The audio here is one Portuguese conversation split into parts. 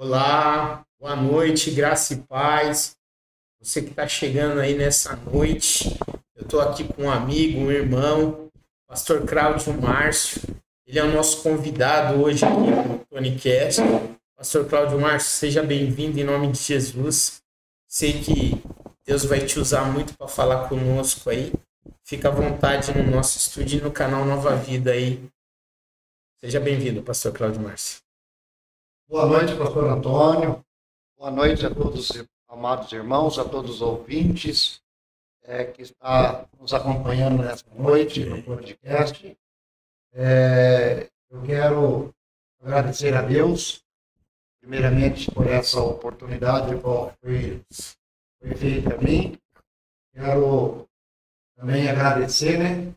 Olá, boa noite, graça e paz. Você que está chegando aí nessa noite, eu estou aqui com um amigo, um irmão, pastor Cláudio Márcio. Ele é o nosso convidado hoje aqui no TonyCast. Pastor Cláudio Márcio, seja bem-vindo em nome de Jesus. Sei que Deus vai te usar muito para falar conosco aí. Fica à vontade no nosso estúdio e no canal Nova Vida aí. Seja bem-vindo, pastor Cláudio Márcio. Boa noite, pastor Antônio. Boa noite a todos os amados irmãos, a todos os ouvintes que estão nos acompanhando nessa noite no podcast. Eu quero agradecer a Deus, primeiramente, por essa oportunidade que foi feita a mim. Quero também agradecer,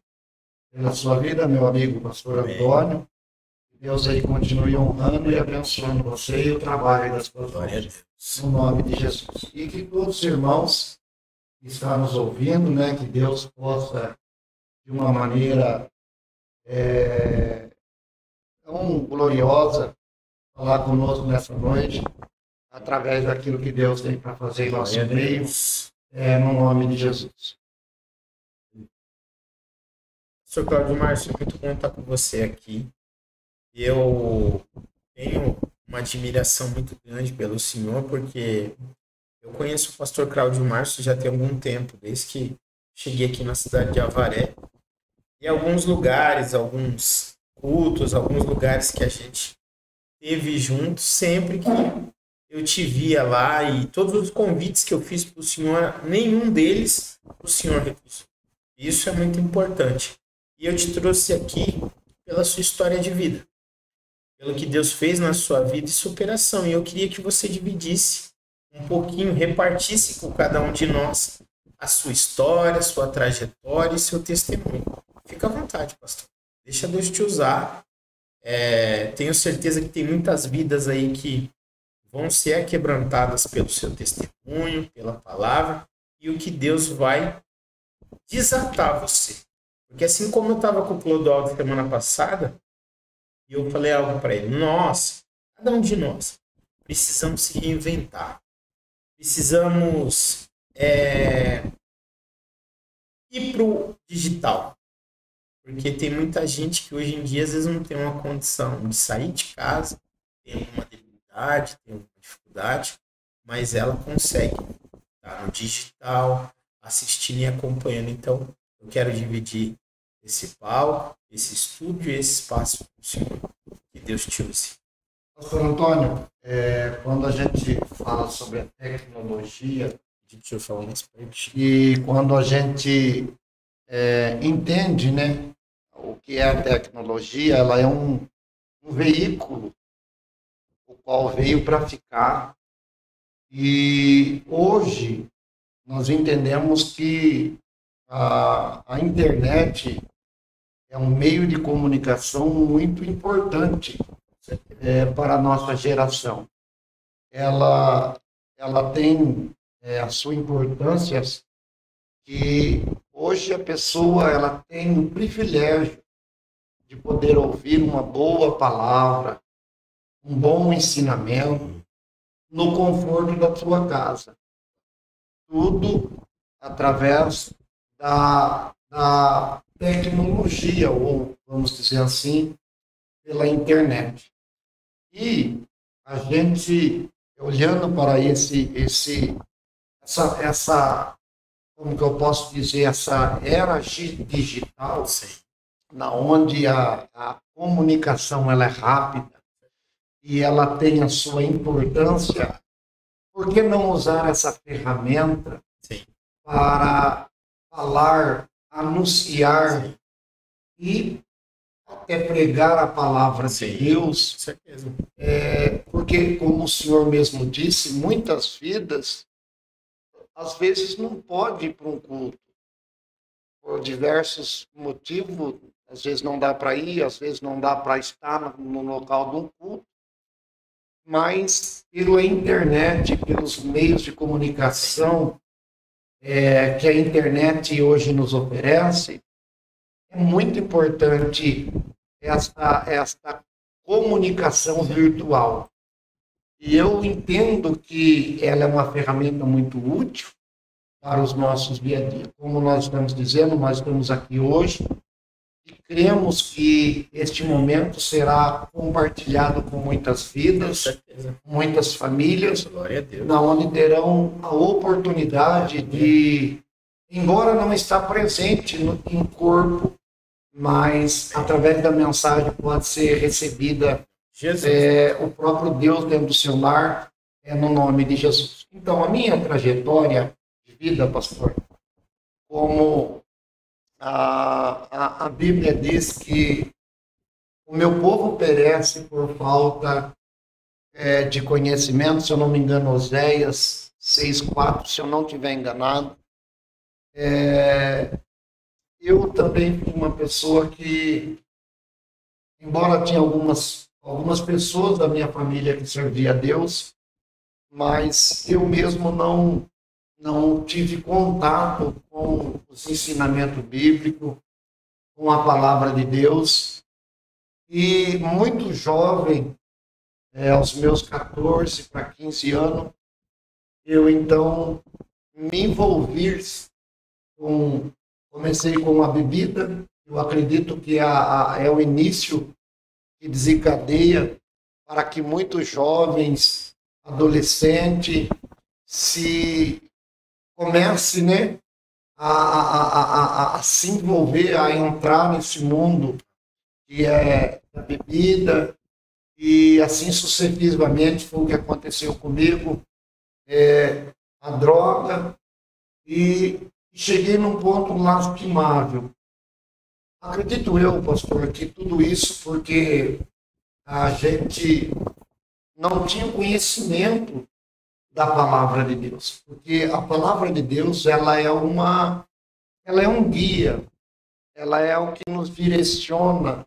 pela sua vida, meu amigo pastor Antônio. Deus aí continue honrando e abençoando você e o trabalho das suas mãos. No nome de Jesus. E que todos os irmãos que estão nos ouvindo, que Deus possa, de uma maneira tão gloriosa, falar conosco nessa noite, através daquilo que Deus tem para fazer em nosso meio, no nome de Jesus. Sr. Cláudio Márcio, muito bom estar com você aqui. Eu tenho uma admiração muito grande pelo senhor, porque eu conheço o pastor Cláudio Márcio já tem algum tempo, desde que cheguei aqui na cidade de Avaré. E alguns lugares, alguns cultos, alguns lugares que a gente teve juntos, sempre que eu te via lá, e todos os convites que eu fiz para o senhor, nenhum deles o senhor recusou. Isso é muito importante. E eu te trouxe aqui pela sua história de vida, pelo que Deus fez na sua vida e superação. E eu queria que você dividisse um pouquinho, repartisse com cada um de nós a sua história, sua trajetória e seu testemunho. Fica à vontade, pastor. Deixa Deus te usar. Tenho certeza que tem muitas vidas aí que vão ser aquebrantadas pelo seu testemunho, pela palavra, e o que Deus vai desatar você. Porque assim como eu estava com o Clodoaldo semana passada, e eu falei algo para ele: nós, cada um de nós, precisamos se reinventar. Precisamos ir para o digital. Porque tem muita gente que hoje em dia às vezes não tem uma condição de sair de casa, tem uma debilidade, tem uma dificuldade, mas ela consegue estar no digital, assistindo e acompanhando. Então, eu quero dividir esse palco, esse estúdio e esse espaço com o senhor. Que Deus te use. Pastor Antônio, quando a gente fala sobre a tecnologia, e quando a gente entende, o que é a tecnologia, ela é um veículo, o qual veio para ficar. E hoje nós entendemos que a internet é um meio de comunicação muito importante para a nossa geração. Ela tem a sua importância, que hoje a pessoa ela tem o privilégio de poder ouvir uma boa palavra, um bom ensinamento, no conforto da sua casa. Tudo através da tecnologia, ou vamos dizer assim, pela internet. E a gente, olhando para essa como que eu posso dizer, essa era digital, na onde a comunicação ela é rápida e ela tem a sua importância, por que não usar essa ferramenta para falar, anunciar e até pregar a palavra de Deus? Com certeza. Porque, como o senhor mesmo disse, muitas vidas, às vezes, não pode ir para um culto, por diversos motivos. Às vezes não dá para ir, às vezes não dá para estar no local de um culto, mas pela internet, pelos meios de comunicação que a internet hoje nos oferece, é muito importante esta comunicação virtual. E eu entendo que ela é uma ferramenta muito útil para os nossos dia a dia. Como nós estamos dizendo, nós estamos aqui hoje e cremos que este momento será compartilhado com muitas vidas, muitas famílias, na onde terão a oportunidade de, embora não estar presente em corpo, mas através da mensagem pode ser recebida o próprio Deus dentro do seu lar, no nome de Jesus. Então, a minha trajetória de vida, pastor, como a Bíblia diz que o meu povo perece por falta de conhecimento, se eu não me engano, Oséias 6:4, se eu não estiver enganado. Eu também fui uma pessoa que, embora tinha algumas pessoas da minha família que servia a Deus, mas eu mesmo não tive contato com os ensinamentos bíblicos, com a palavra de Deus. E muito jovem, aos meus 14 para 15 anos, eu então me envolvi comecei com a bebida. Eu acredito que é o início que desencadeia para que muitos jovens, adolescentes, se comece, né, a se envolver, a entrar nesse mundo que é da bebida, e assim sucessivamente foi o que aconteceu comigo, a droga, e cheguei num ponto lastimável. Acredito eu, pastor, que tudo isso porque a gente não tinha conhecimento da palavra de Deus. Porque a palavra de Deus, ela é um guia, ela é o que nos direciona,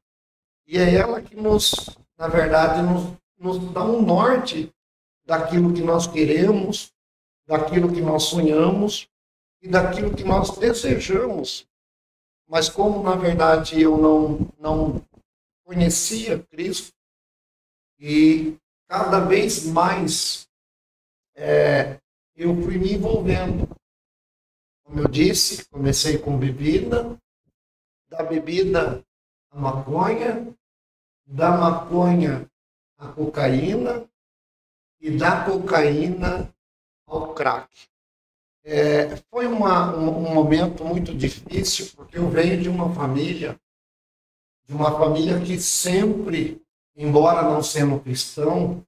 e é ela que na verdade, nos dá um norte daquilo que nós queremos, daquilo que nós sonhamos e daquilo que nós desejamos. Mas como, na verdade, eu não conhecia Cristo, e cada vez mais eu fui me envolvendo. Como eu disse, comecei com bebida, da bebida a maconha, da maconha a cocaína e da cocaína ao crack. Foi um momento muito difícil, porque eu venho de uma família que sempre, embora não sendo cristão,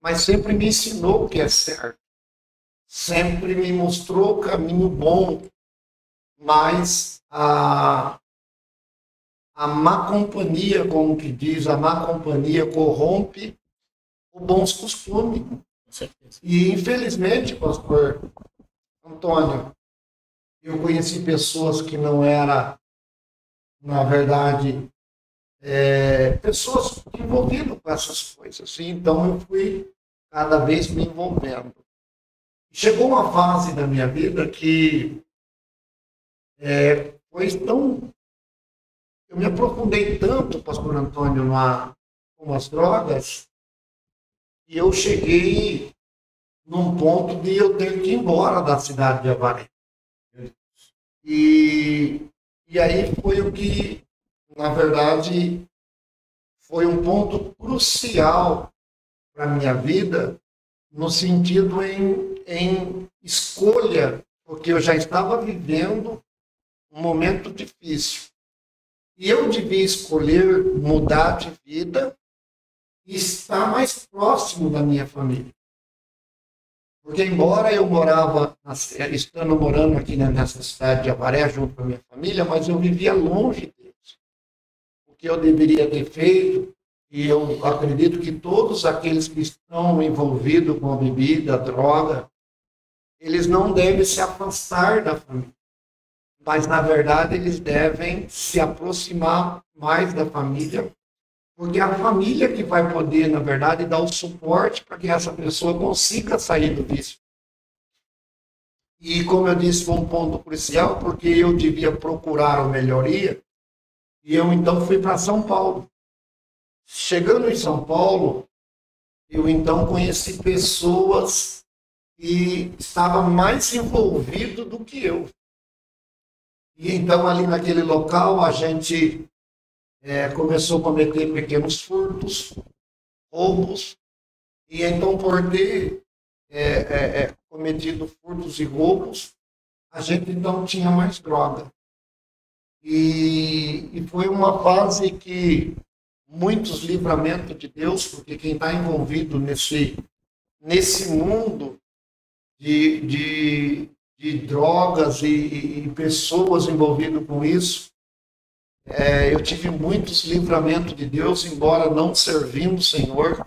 mas sempre me ensinou o que é certo. Sempre me mostrou o caminho bom, mas a má companhia, como que diz, a má companhia corrompe os bons costumes. E, infelizmente, pastor Antônio, eu conheci pessoas que não eram, na verdade, pessoas envolvidas com essas coisas. Então, eu fui cada vez me envolvendo. Chegou uma fase da minha vida que foi tão... Eu me aprofundei tanto, pastor Antônio, com as drogas, e eu cheguei num ponto de eu ter que ir embora da cidade de Avaré. E aí foi o que, na verdade, foi um ponto crucial para a minha vida, no sentido em escolha, porque eu já estava vivendo um momento difícil. E eu devia escolher mudar de vida e estar mais próximo da minha família. Porque embora eu estando morando aqui nessa cidade de Avaré, junto com a minha família, mas eu vivia longe deles. O que eu deveria ter feito, e eu acredito que todos aqueles que estão envolvidos com a bebida, a droga, eles não devem se afastar da família. Mas, na verdade, eles devem se aproximar mais da família, porque é a família que vai poder, na verdade, dar o suporte para que essa pessoa consiga sair do vício. E, como eu disse, foi um ponto crucial, porque eu devia procurar a melhoria, e eu, então, fui para São Paulo. Chegando em São Paulo, eu então conheci pessoas que estavam mais envolvidos do que eu. E então ali naquele local a gente começou a cometer pequenos furtos, roubos, e então por ter cometido furtos e roubos, a gente então tinha mais droga. E foi uma fase que muitos livramentos de Deus, porque quem está envolvido nesse mundo de drogas e pessoas envolvidas com isso, eu tive muitos livramentos de Deus, embora não servindo o Senhor,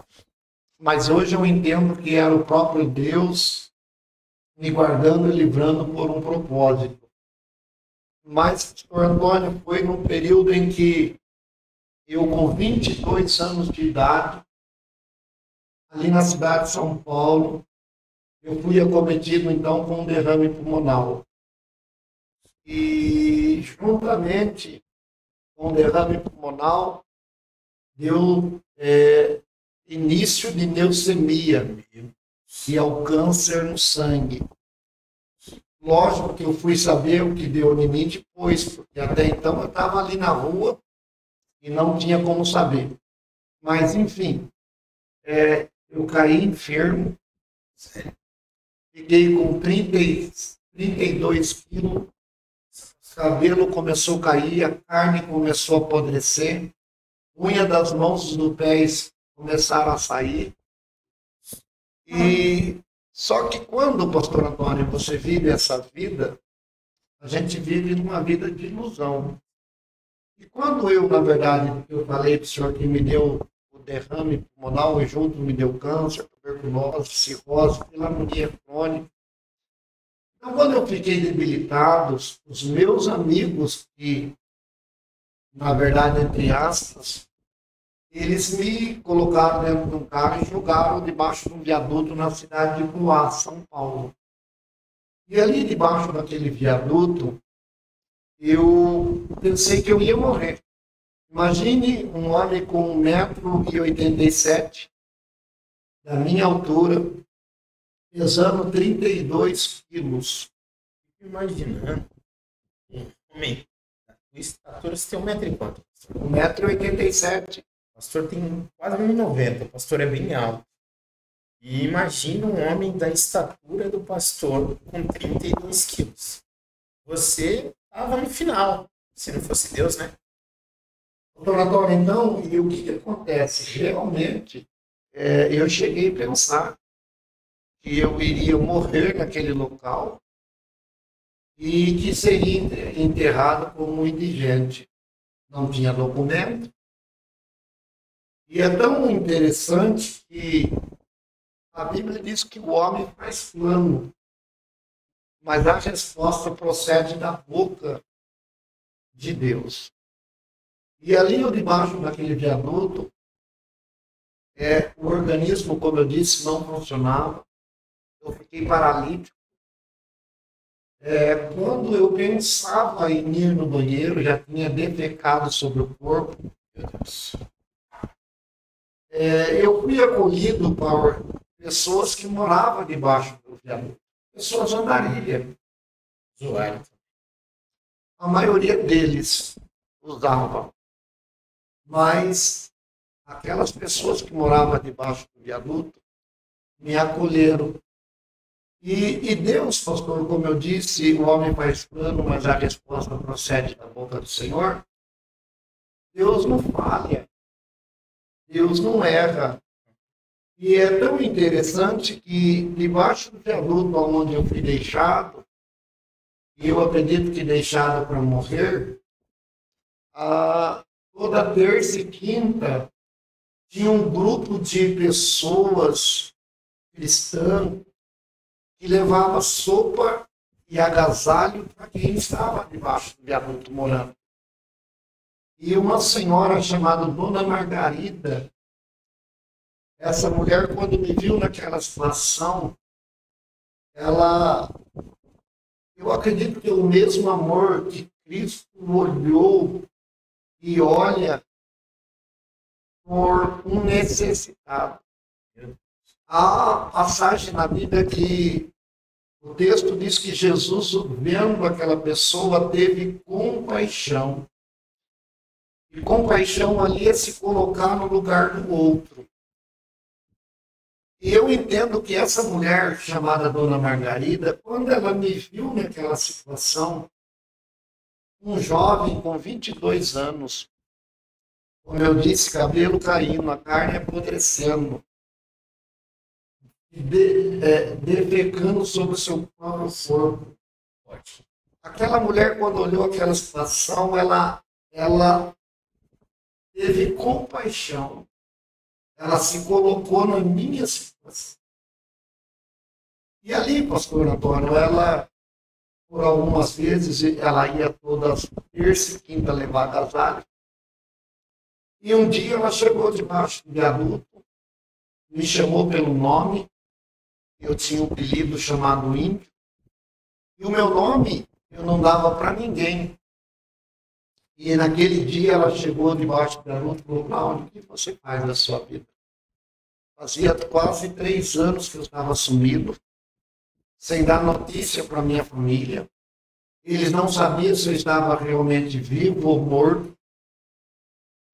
mas hoje eu entendo que era o próprio Deus me guardando e livrando por um propósito. Mas, pastor Antônio, foi num período em que eu, com 22 anos de idade, ali na cidade de São Paulo, eu fui acometido, então, com um derrame pulmonar. E, juntamente com o derrame pulmonar, deu início de leucemia, que é o câncer no sangue. Lógico que eu fui saber o que deu em mim depois, porque até então eu estava ali na rua e não tinha como saber. Mas, enfim, eu caí enfermo, fiquei com 32 quilos, o cabelo começou a cair, a carne começou a apodrecer, unha das mãos e dos pés começaram a sair. E só que quando, pastor Antônio, você vive essa vida, a gente vive numa vida de ilusão. E quando eu, na verdade, eu falei para o senhor que me deu o derrame pulmonar e junto me deu câncer, tuberculose, cirrose, pneumonia crônica. Então, quando eu fiquei debilitado, os meus amigos, que, na verdade, entre aspas, eles me colocaram dentro de um carro e jogaram debaixo de um viaduto na cidade de Poá, São Paulo. E ali debaixo daquele viaduto, eu pensei que eu ia morrer. Imagine um homem com 1,87 m, da minha altura, pesando 32 quilos. Imaginando, homem, a tua estatura, você tem 1 m e quanto? 1,87 m. O pastor tem quase 1,90 m, o pastor é bem alto. E imagina um homem da estatura do pastor com 32 quilos. Você estava no final, se não fosse Deus, né? Doutor Antônio, então, e o que acontece? Realmente, eu cheguei a pensar que eu iria morrer naquele local e que seria enterrado como indigente. Não tinha documento. E é tão interessante que a Bíblia diz que o homem faz plano, mas a resposta procede da boca de Deus. E ali, eu debaixo daquele viaduto, o organismo, como eu disse, não funcionava. Eu fiquei paralítico. Quando eu pensava em ir no banheiro, já tinha defecado sobre o corpo. Meu Deus. Eu fui acolhido por pessoas que moravam debaixo do viaduto. Pessoas andarilhas. Usuário. A maioria deles usavam. Mas aquelas pessoas que moravam debaixo do viaduto me acolheram. E Deus, pastor, como eu disse, o homem faz plano, mas a resposta procede da boca do Senhor. Deus não falha. Deus não erra. E é tão interessante que debaixo do viaduto onde eu fui deixado, e eu acredito que deixado para morrer, toda terça e quinta tinha um grupo de pessoas cristãs que levava sopa e agasalho para quem estava debaixo do viaduto morando. E uma senhora chamada Dona Margarida, essa mulher, quando me viu naquela situação, eu acredito que o mesmo amor que Cristo olhou e olha por um necessitado. Há passagem na Bíblia que o texto diz que Jesus, vendo aquela pessoa, teve compaixão. E compaixão ali é se colocar no lugar do outro. E eu entendo que essa mulher chamada Dona Margarida, quando ela me viu naquela situação, um jovem com 22 anos, como eu disse, cabelo caindo, a carne apodrecendo, defecando sobre o seu próprio corpo. Aquela mulher, quando olhou aquela situação, ela teve compaixão. Ela se colocou na minha situação. E ali, pastor Antônio, ela, por algumas vezes, ela ia todas terça e quinta levar agasalho. E um dia ela chegou debaixo do viaduto, me chamou pelo nome. Eu tinha um apelido chamado Índio. E o meu nome eu não dava para ninguém. E naquele dia ela chegou debaixo do viaduto e falou: Cláudio, o que você faz na sua vida? Fazia quase 3 anos que eu estava sumido, sem dar notícia para minha família. Eles não sabiam se eu estava realmente vivo ou morto.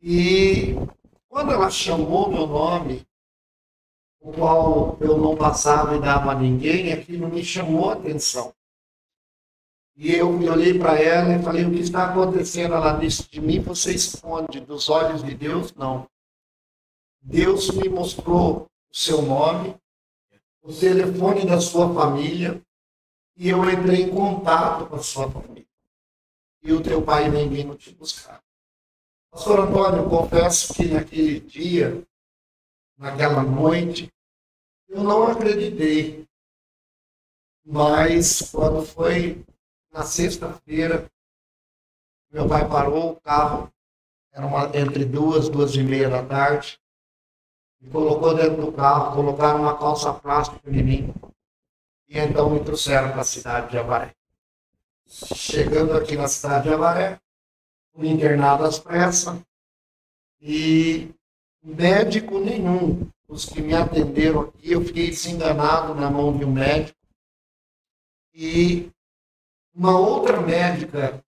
E quando ela chamou meu nome, o qual eu não passava e dava a ninguém, aquilo me chamou a atenção. E eu olhei para ela e falei: o que está acontecendo? Ela disse: de mim você esconde, dos olhos de Deus, não. Deus me mostrou o seu nome, o telefone da sua família, e eu entrei em contato com a sua família. E o teu pai vem vindo te buscar. Pastor Antônio, eu confesso que naquele dia, naquela noite, eu não acreditei. Mas quando foi na sexta-feira, meu pai parou o carro, era entre 2h da tarde, e colocou dentro do carro, colocaram uma calça plástica em mim, e então me trouxeram para a cidade de Avaré. Chegando aqui na cidade de Avaré, fui internado às pressas, e médico nenhum, os que me atenderam aqui, eu fiquei desenganado na mão de um médico, e uma outra médica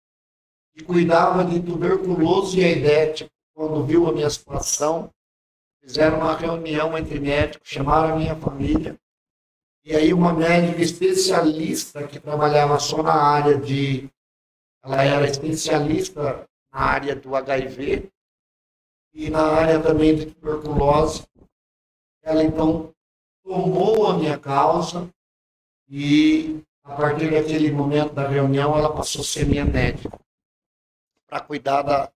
que cuidava de tuberculoso e aidético, quando viu a minha situação, fizeram uma reunião entre médicos, chamaram a minha família, e aí uma médica especialista que trabalhava só na área de... Ela era especialista na área do HIV e na área também de tuberculose. Ela então tomou a minha causa e a partir daquele momento da reunião, ela passou a ser minha médica para cuidar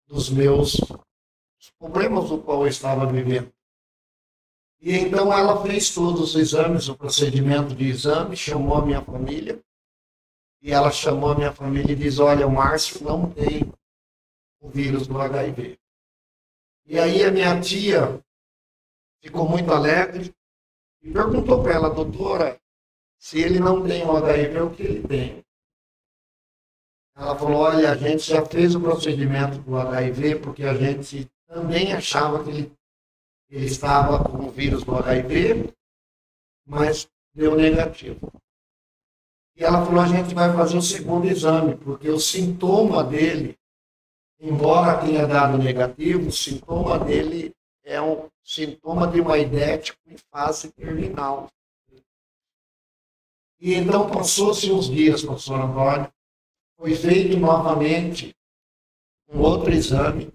dos meus problemas do qual eu estava vivendo. E então ela fez todos os exames, o procedimento de exame, chamou a minha família, e ela chamou a minha família e disse: olha, o Márcio não tem o vírus do HIV. E aí a minha tia ficou muito alegre e perguntou para ela: doutora, se ele não tem o HIV, o que ele tem? Ela falou: olha, a gente já fez o procedimento do HIV, porque a gente também achava que ele estava com o vírus do HIV, mas deu negativo. E ela falou: a gente vai fazer o segundo exame, porque o sintoma dele, embora tenha dado negativo, o sintoma dele é um sintoma de um aidético em fase terminal. E então passou-se uns dias, pastor Antônio, foi feito novamente um outro exame,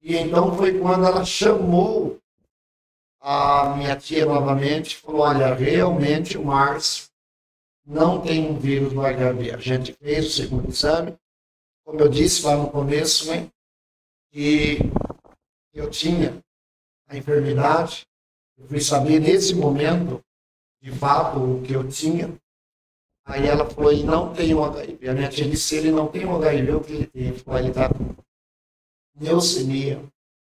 e então foi quando ela chamou a minha tia novamente e falou: olha, realmente o Márcio não tem um vírus do HIV. A gente fez o segundo exame, como eu disse lá no começo, né, que eu tinha a enfermidade. Eu fui saber nesse momento, de fato, o que eu tinha. Aí ela falou: ele não tem o HIV. A minha tia disse: ele não tem o HIV, o que ele tem? Ele falou: ele está com leucemia,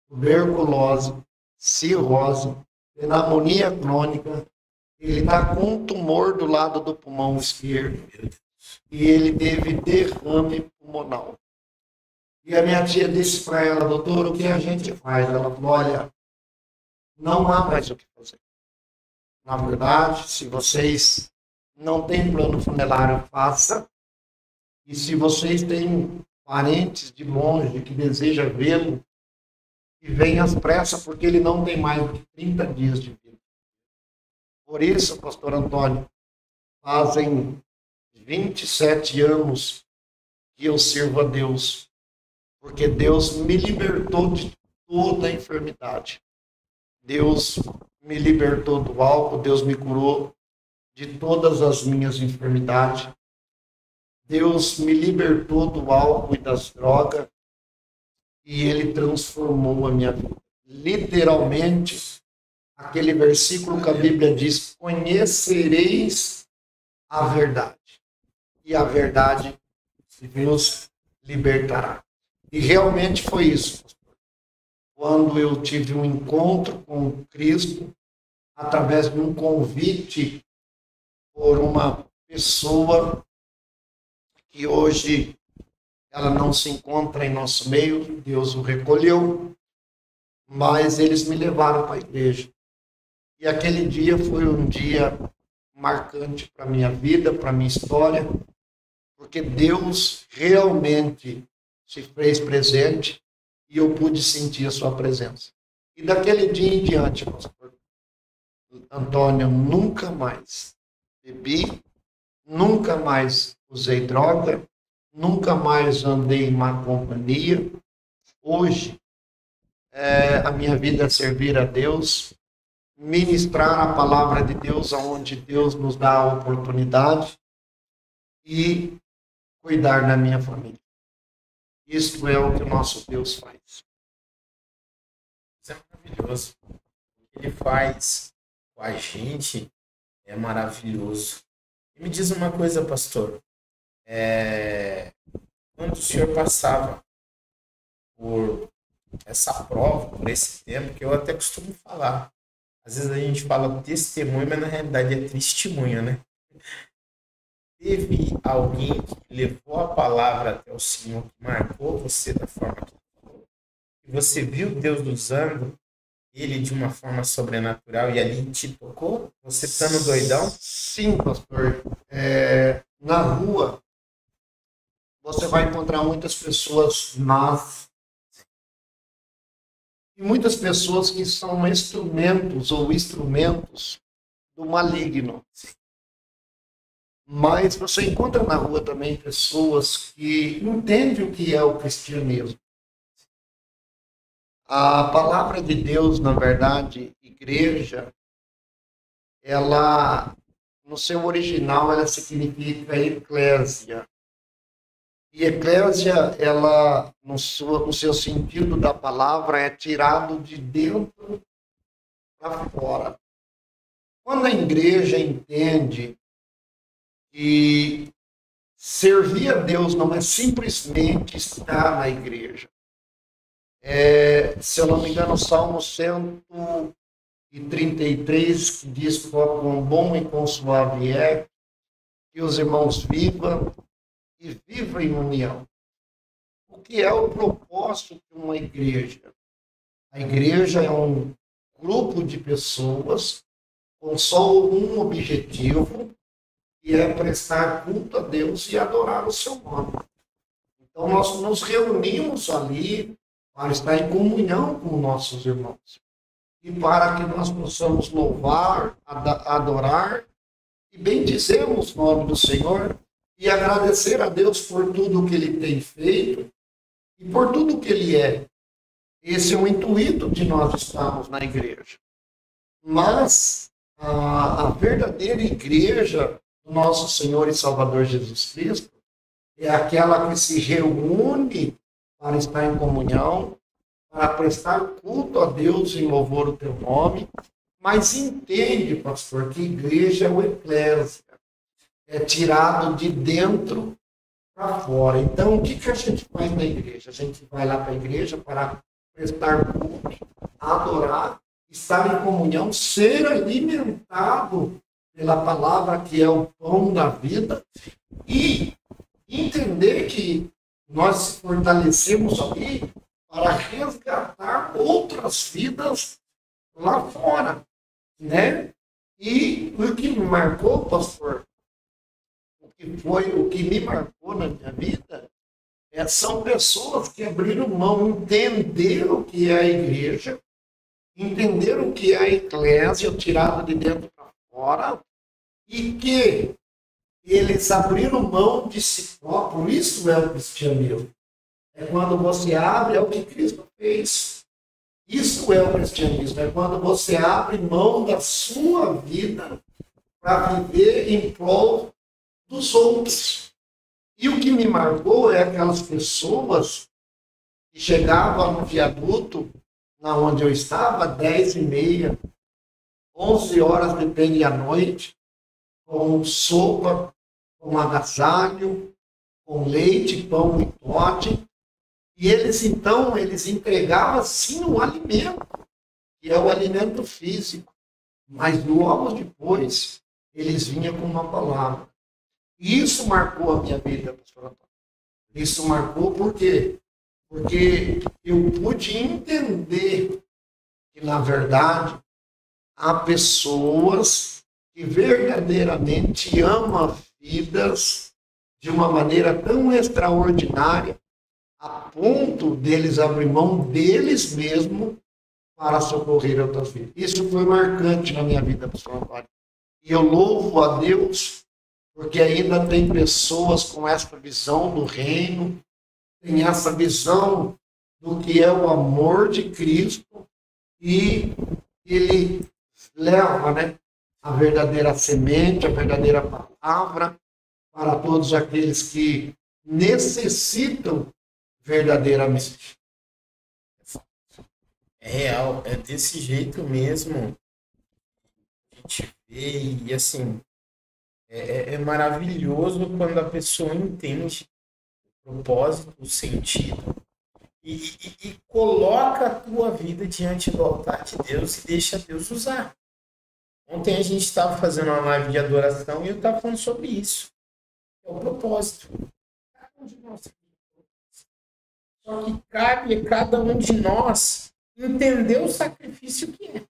tuberculose, cirrose, pneumonia crônica, ele está com um tumor do lado do pulmão esquerdo e ele teve derrame pulmonar. E a minha tia disse para ela: doutor, o que a gente faz? Ela falou: olha, não há mais o que fazer. Na verdade, se vocês não têm plano funerário, faça. E se vocês têm parentes de longe que desejam vê-lo, que venha às pressas, porque ele não tem mais de 30 dias de vida. Por isso, pastor Antônio, fazem 27 anos que eu sirvo a Deus, porque Deus me libertou de toda a enfermidade. Deus me libertou do álcool, Deus me curou de todas as minhas enfermidades. Deus me libertou do álcool e das drogas e Ele transformou a minha vida. Literalmente, aquele versículo que a Bíblia diz: conhecereis a verdade e a verdade nos libertará. E realmente foi isso, pastor. Quando eu tive um encontro com Cristo, através de um convite por uma pessoa que hoje ela não se encontra em nosso meio, Deus o recolheu, mas eles me levaram para a igreja. E aquele dia foi um dia marcante para a minha vida, para a minha história, porque Deus realmente se fez presente e eu pude sentir a sua presença. E daquele dia em diante, pastor Antônio, nunca mais bebi, nunca mais usei droga, nunca mais andei em má companhia. Hoje, a minha vida é servir a Deus, ministrar a palavra de Deus aonde Deus nos dá a oportunidade e cuidar da minha família. Isto é o que o nosso Deus faz. Isso é maravilhoso. O que Ele faz com a gente é maravilhoso. E me diz uma coisa, pastor. Quando o senhor passava por essa prova, por esse tempo, que eu até costumo falar. Às vezes a gente fala testemunho, mas na realidade é testemunho, né? Teve alguém que levou a palavra até o Senhor, que marcou você da forma que falou, que você viu Deus usando Ele de uma forma sobrenatural e ali te tocou? Você estando doidão? Sim, pastor. Na rua, você vai encontrar muitas pessoas más e muitas pessoas que são instrumentos do maligno. Mas você encontra na rua também pessoas que entendem o que é o cristianismo. A palavra de Deus, na verdade, igreja, ela, no seu original, ela significa eclésia. E eclésia, ela, no seu sentido da palavra, é tirado de dentro para fora. Quando a igreja entende que servir a Deus não é simplesmente estar na igreja. Se eu não me engano, o Salmo 133, que diz: quão bom e quão suave é que os irmãos vivam e vivam em união. O que é o propósito de uma igreja? A igreja é um grupo de pessoas com só um objetivo, que é prestar culto a Deus e adorar o seu nome. Então, nós nos reunimos ali para estar em comunhão com nossos irmãos e para que nós possamos louvar, adorar e bendizemos o nome do Senhor e agradecer a Deus por tudo o que Ele tem feito e por tudo o que Ele é. Esse é o intuito de nós estarmos na igreja. Mas a verdadeira igreja do nosso Senhor e Salvador Jesus Cristo é aquela que se reúne para estar em comunhão, para prestar culto a Deus em louvor do teu nome, mas entende, pastor, que igreja é o eclésia, é tirado de dentro para fora. Então, o que a gente faz na igreja? A gente vai lá para a igreja para prestar culto, adorar, estar em comunhão, ser alimentado pela palavra que é o pão da vida e entender que nós se fortalecemos ali para resgatar outras vidas lá fora, né? E o que me marcou, pastor, o que me marcou na minha vida, são pessoas que abriram mão, entenderam o que é a igreja, entenderam o que é a eclésia, tirada de dentro para fora, e que eles abriram mão de si próprio. Isso é o cristianismo. É quando você abre, é o que Cristo fez. Isso é o cristianismo. É quando você abre mão da sua vida para viver em prol dos outros. E o que me marcou é aquelas pessoas que chegavam no viaduto, na onde eu estava, 10h30, 11 horas, depende da noite, com sopa, com agasalho, com leite, pão e pote. E eles, então, eles entregavam, sim, o alimento, que é o alimento físico. Mas logo depois, eles vinham com uma palavra. E isso marcou a minha vida, pastor Antônio. Isso marcou por quê? Porque eu pude entender que, na verdade, há pessoas que verdadeiramente amam vidas de uma maneira tão extraordinária, a ponto deles abrir mão deles mesmos para socorrer outras vidas. Isso foi marcante na minha vida, pastor Antônio. E eu louvo a Deus, porque ainda tem pessoas com essa visão do reino, tem essa visão do que é o amor de Cristo, e ele leva, né, a verdadeira semente, a verdadeira palavra para todos aqueles que necessitam verdadeiramente. É real, é desse jeito mesmo. A gente vê e assim, é maravilhoso quando a pessoa entende o propósito, o sentido e coloca a tua vida diante do altar de Deus e deixa Deus usar. Ontem a gente estava fazendo uma live de adoração e eu estava falando sobre isso. É o propósito. Cada um de nós. Só que cabe a cada um de nós entender o sacrifício que é.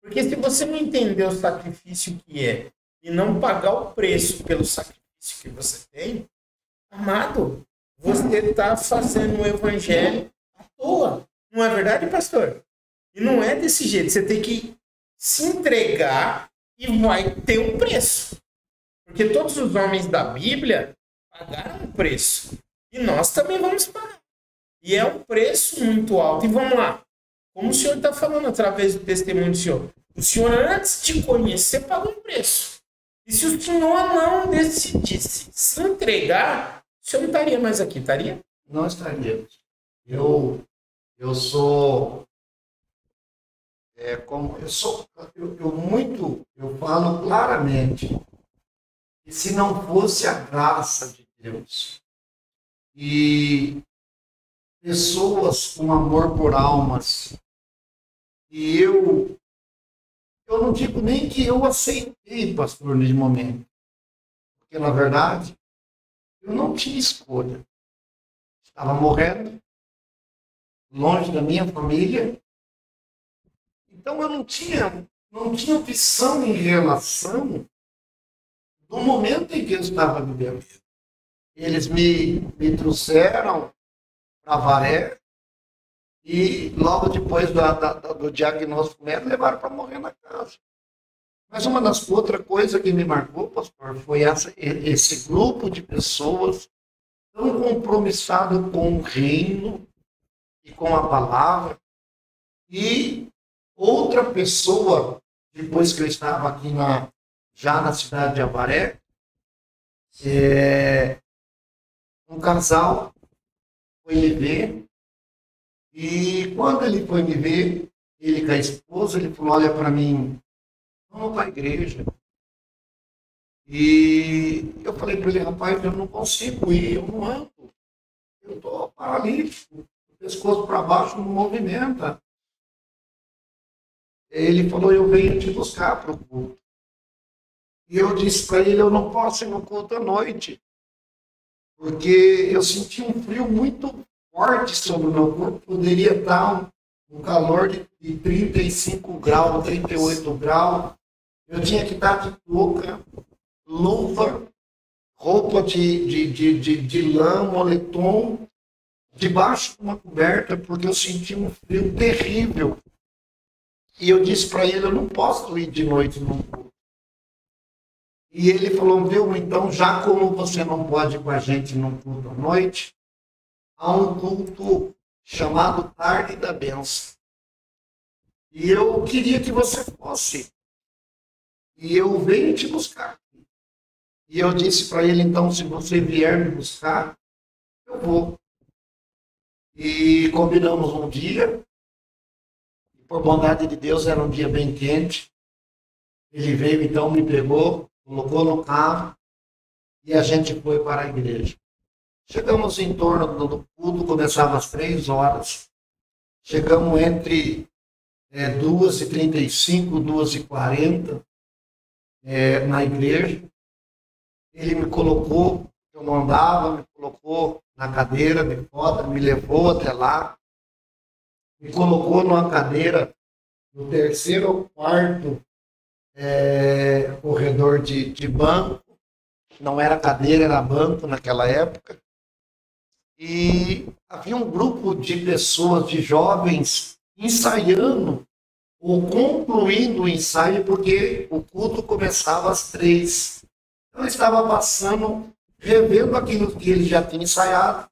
Porque se você não entender o sacrifício que é e não pagar o preço pelo sacrifício que você tem, amado, você está fazendo o evangelho à toa. Não é verdade, pastor? E não é desse jeito. Você tem que se entregar e vai ter um preço. Porque todos os homens da Bíblia pagaram um preço. E nós também vamos pagar. E é um preço muito alto. E vamos lá. Como o senhor está falando através do testemunho do senhor. O senhor, antes de conhecer, pagou um preço. E se o senhor não decidisse se entregar, o senhor não estaria mais aqui, estaria? Não estaria. Eu sou... Eu falo claramente que se não fosse a graça de Deus e pessoas com amor por almas, e eu não digo nem que eu aceitei, pastor, nesse momento, porque na verdade eu não tinha escolha. Estava morrendo, longe da minha família. Então eu não tinha opção em relação do momento em que eu estava vivendo. Eles me trouxeram para Avaré e logo depois do diagnóstico médico levaram para morrer na casa. Mas outra coisa que me marcou, pastor, foi esse grupo de pessoas tão compromissado com o reino e com a palavra. E outra pessoa, depois que eu estava aqui já na cidade de Avaré, um casal foi me ver, e quando ele foi me ver, ele com a esposa, ele falou, olha para mim, vamos para a igreja. E eu falei para ele, rapaz, eu não consigo ir, eu não ando, eu estou paralítico, o pescoço para baixo não movimenta. Ele falou, eu venho te buscar para o culto. E eu disse para ele, eu não posso ir no culto à noite, porque eu senti um frio muito forte sobre o meu corpo, poderia estar um calor de 35 graus, 38 graus. Eu tinha que estar de touca, luva, roupa de lã, moletom, debaixo de uma coberta, porque eu senti um frio terrível. E eu disse para ele, eu não posso ir de noite num culto. E ele falou, viu, então já como você não pode ir com a gente num culto à noite, há um culto chamado Tarde da Bênção. E eu queria que você fosse. E eu venho te buscar. E eu disse para ele, então, se você vier me buscar, eu vou. E combinamos um dia. Por bondade de Deus, era um dia bem quente. Ele veio, então, me pegou, colocou no carro e a gente foi para a igreja. Chegamos em torno do culto, começava às 3 horas. Chegamos entre 2h35, 2h40 na igreja. Ele me colocou, eu não andava, me colocou na cadeira de roda, me levou até lá, me colocou numa cadeira no terceiro ou quarto corredor de banco. Não era cadeira, era banco naquela época. E havia um grupo de pessoas, de jovens, ensaiando ou concluindo o ensaio, porque o culto começava às 3. Então, eu estava passando, revendo aquilo que ele já tinha ensaiado,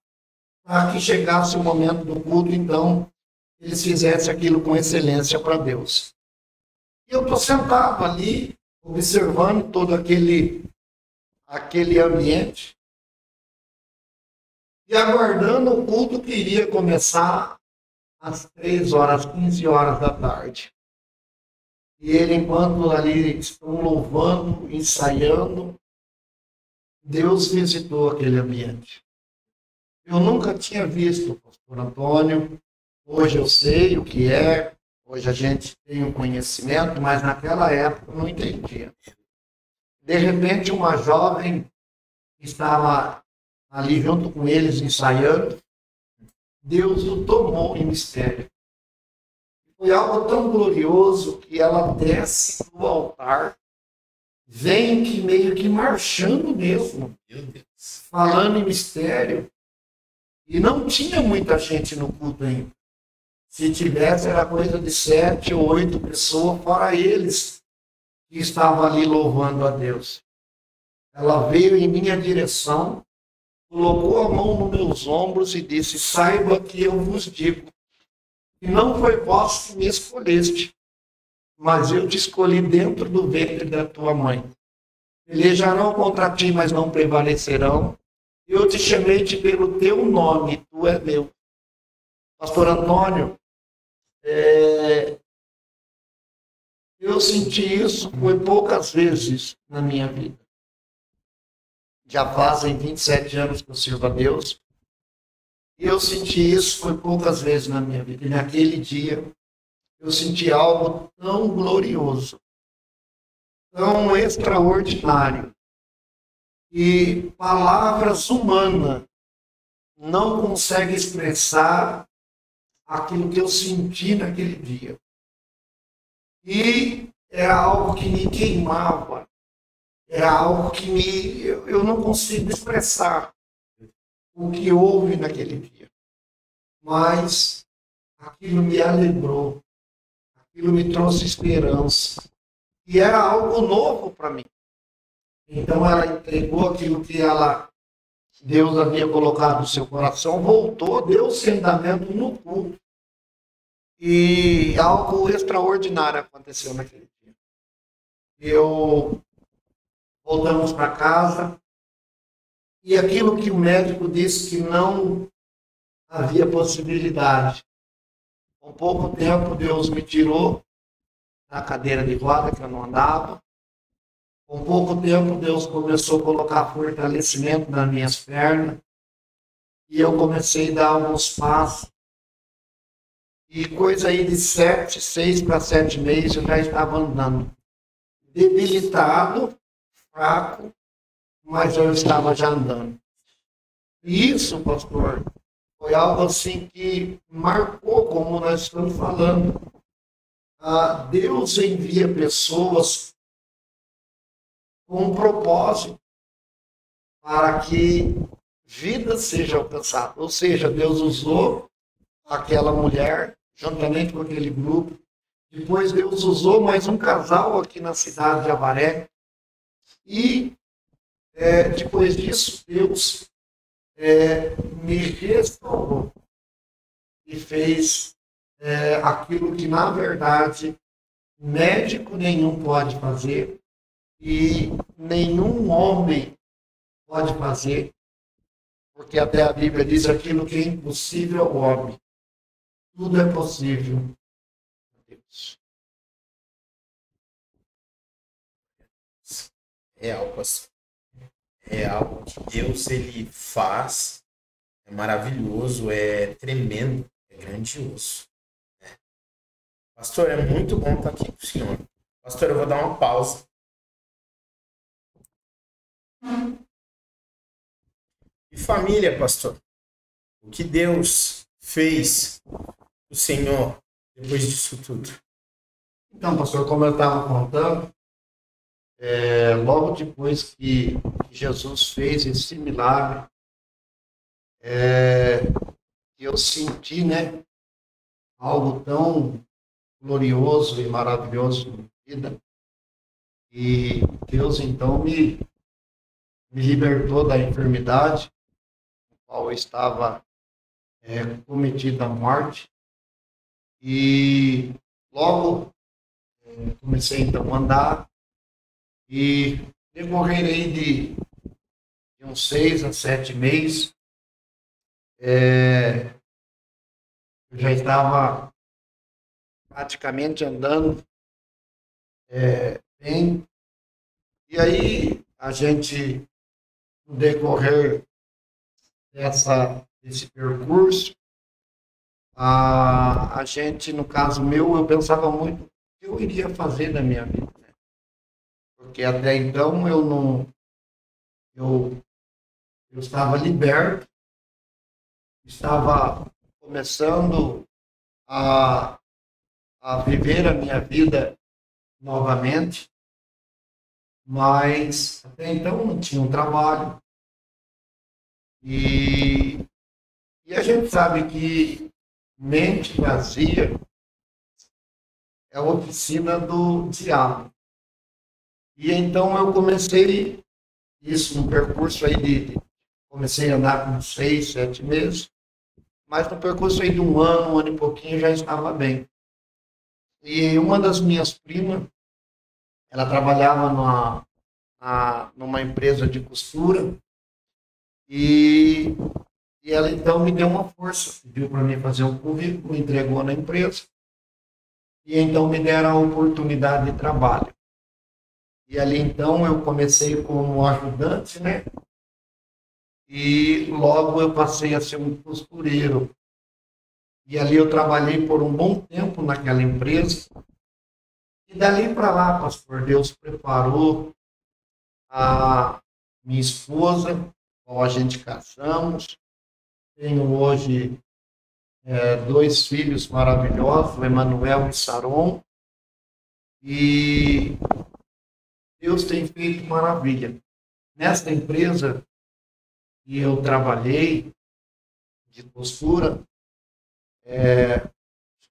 para que chegasse o momento do culto, então, eles fizessem aquilo com excelência para Deus. E eu estou sentado ali, observando todo aquele ambiente, e aguardando o culto que iria começar às 3 horas, 15 horas da tarde. E ele, enquanto ali estão louvando, ensaiando, Deus visitou aquele ambiente. Eu nunca tinha visto o pastor Antônio. Hoje eu sei o que é, hoje a gente tem um conhecimento, mas naquela época eu não entendia. De repente, uma jovem que estava ali junto com eles ensaiando, Deus o tomou em mistério. Foi algo tão glorioso que ela desce do altar, vem que meio que marchando mesmo, falando em mistério. E não tinha muita gente no culto ainda. Se tivesse, era coisa de 7 ou 8 pessoas, fora eles que estavam ali louvando a Deus. Ela veio em minha direção, colocou a mão nos meus ombros e disse, saiba que eu vos digo, que não foi vós que me escolheste, mas eu te escolhi dentro do ventre da tua mãe. Pelejarão contra ti, mas não prevalecerão. Eu te chamei pelo teu nome, tu é meu. Pastor Antônio, eu senti isso, foi poucas vezes na minha vida. Já fazem 27 anos que eu sirvo a Deus. E eu senti isso, foi poucas vezes na minha vida. E naquele dia, eu senti algo tão glorioso, tão extraordinário, que palavras humanas não conseguem expressar aquilo que eu senti naquele dia. E era algo que me queimava, era algo que eu não consigo expressar o que houve naquele dia. Mas aquilo me alegrou, aquilo me trouxe esperança. E era algo novo para mim. Então ela entregou aquilo que Deus havia colocado no seu coração, voltou, deu sentamento no culto. E algo extraordinário aconteceu naquele dia. Voltamos para casa, e aquilo que o médico disse que não havia possibilidade. Com pouco tempo, Deus me tirou da cadeira de roda, que eu não andava. Com pouco tempo, Deus começou a colocar fortalecimento nas minhas pernas. E eu comecei a dar alguns passos. E coisa aí de 6 para 7 meses, eu já estava andando. Debilitado, fraco, mas eu estava já andando. E isso, pastor, foi algo assim que marcou, como nós estamos falando. Deus envia pessoas com um propósito para que vida seja alcançada. Ou seja, Deus usou aquela mulher, juntamente com aquele grupo. Depois Deus usou mais um casal aqui na cidade de Avaré. E depois disso, Deus me restaurou e fez aquilo que, na verdade, médico nenhum pode fazer e nenhum homem pode fazer, porque até a Bíblia diz aquilo que é impossível ao homem. Tudo é possível a Deus. É algo assim. É algo que Deus ele faz, é maravilhoso, é tremendo, é grandioso. Né? Pastor, é muito bom estar aqui com o senhor. Pastor, eu vou dar uma pausa. E família, pastor? O que Deus fez o Senhor depois disso tudo? Então, pastor, como eu estava contando, logo depois que Jesus fez esse milagre, eu senti, né, algo tão glorioso e maravilhoso na vida. E Deus, então, me libertou da enfermidade, no qual eu estava cometido à morte. E logo comecei, então, a andar. E decorrerei de uns 6 a 7 meses, eu já estava praticamente andando bem. E aí, a gente, no decorrer desse percurso, a gente, no caso meu, eu pensava muito o que eu iria fazer da minha vida. Né? Porque até então eu estava liberto, estava começando a viver a minha vida novamente, mas até então não tinha um trabalho. E a gente sabe que mente vazia é a oficina do diabo. E então eu comecei isso no percurso aí comecei a andar com 6, 7 meses, mas no percurso aí de um ano e pouquinho, já estava bem. E uma das minhas primas, ela trabalhava numa empresa de costura e ela então me deu uma força, pediu para mim fazer um currículo, me entregou na empresa e então me deram a oportunidade de trabalho. E ali então eu comecei como ajudante, né? E logo eu passei a ser um costureiro. E ali eu trabalhei por um bom tempo naquela empresa. E dali para lá, pastor, Deus preparou a minha esposa, com a gente casamos. Tenho hoje 2 filhos maravilhosos, o Emanuel e Saron. E Deus tem feito maravilha. Nesta empresa que eu trabalhei de costura,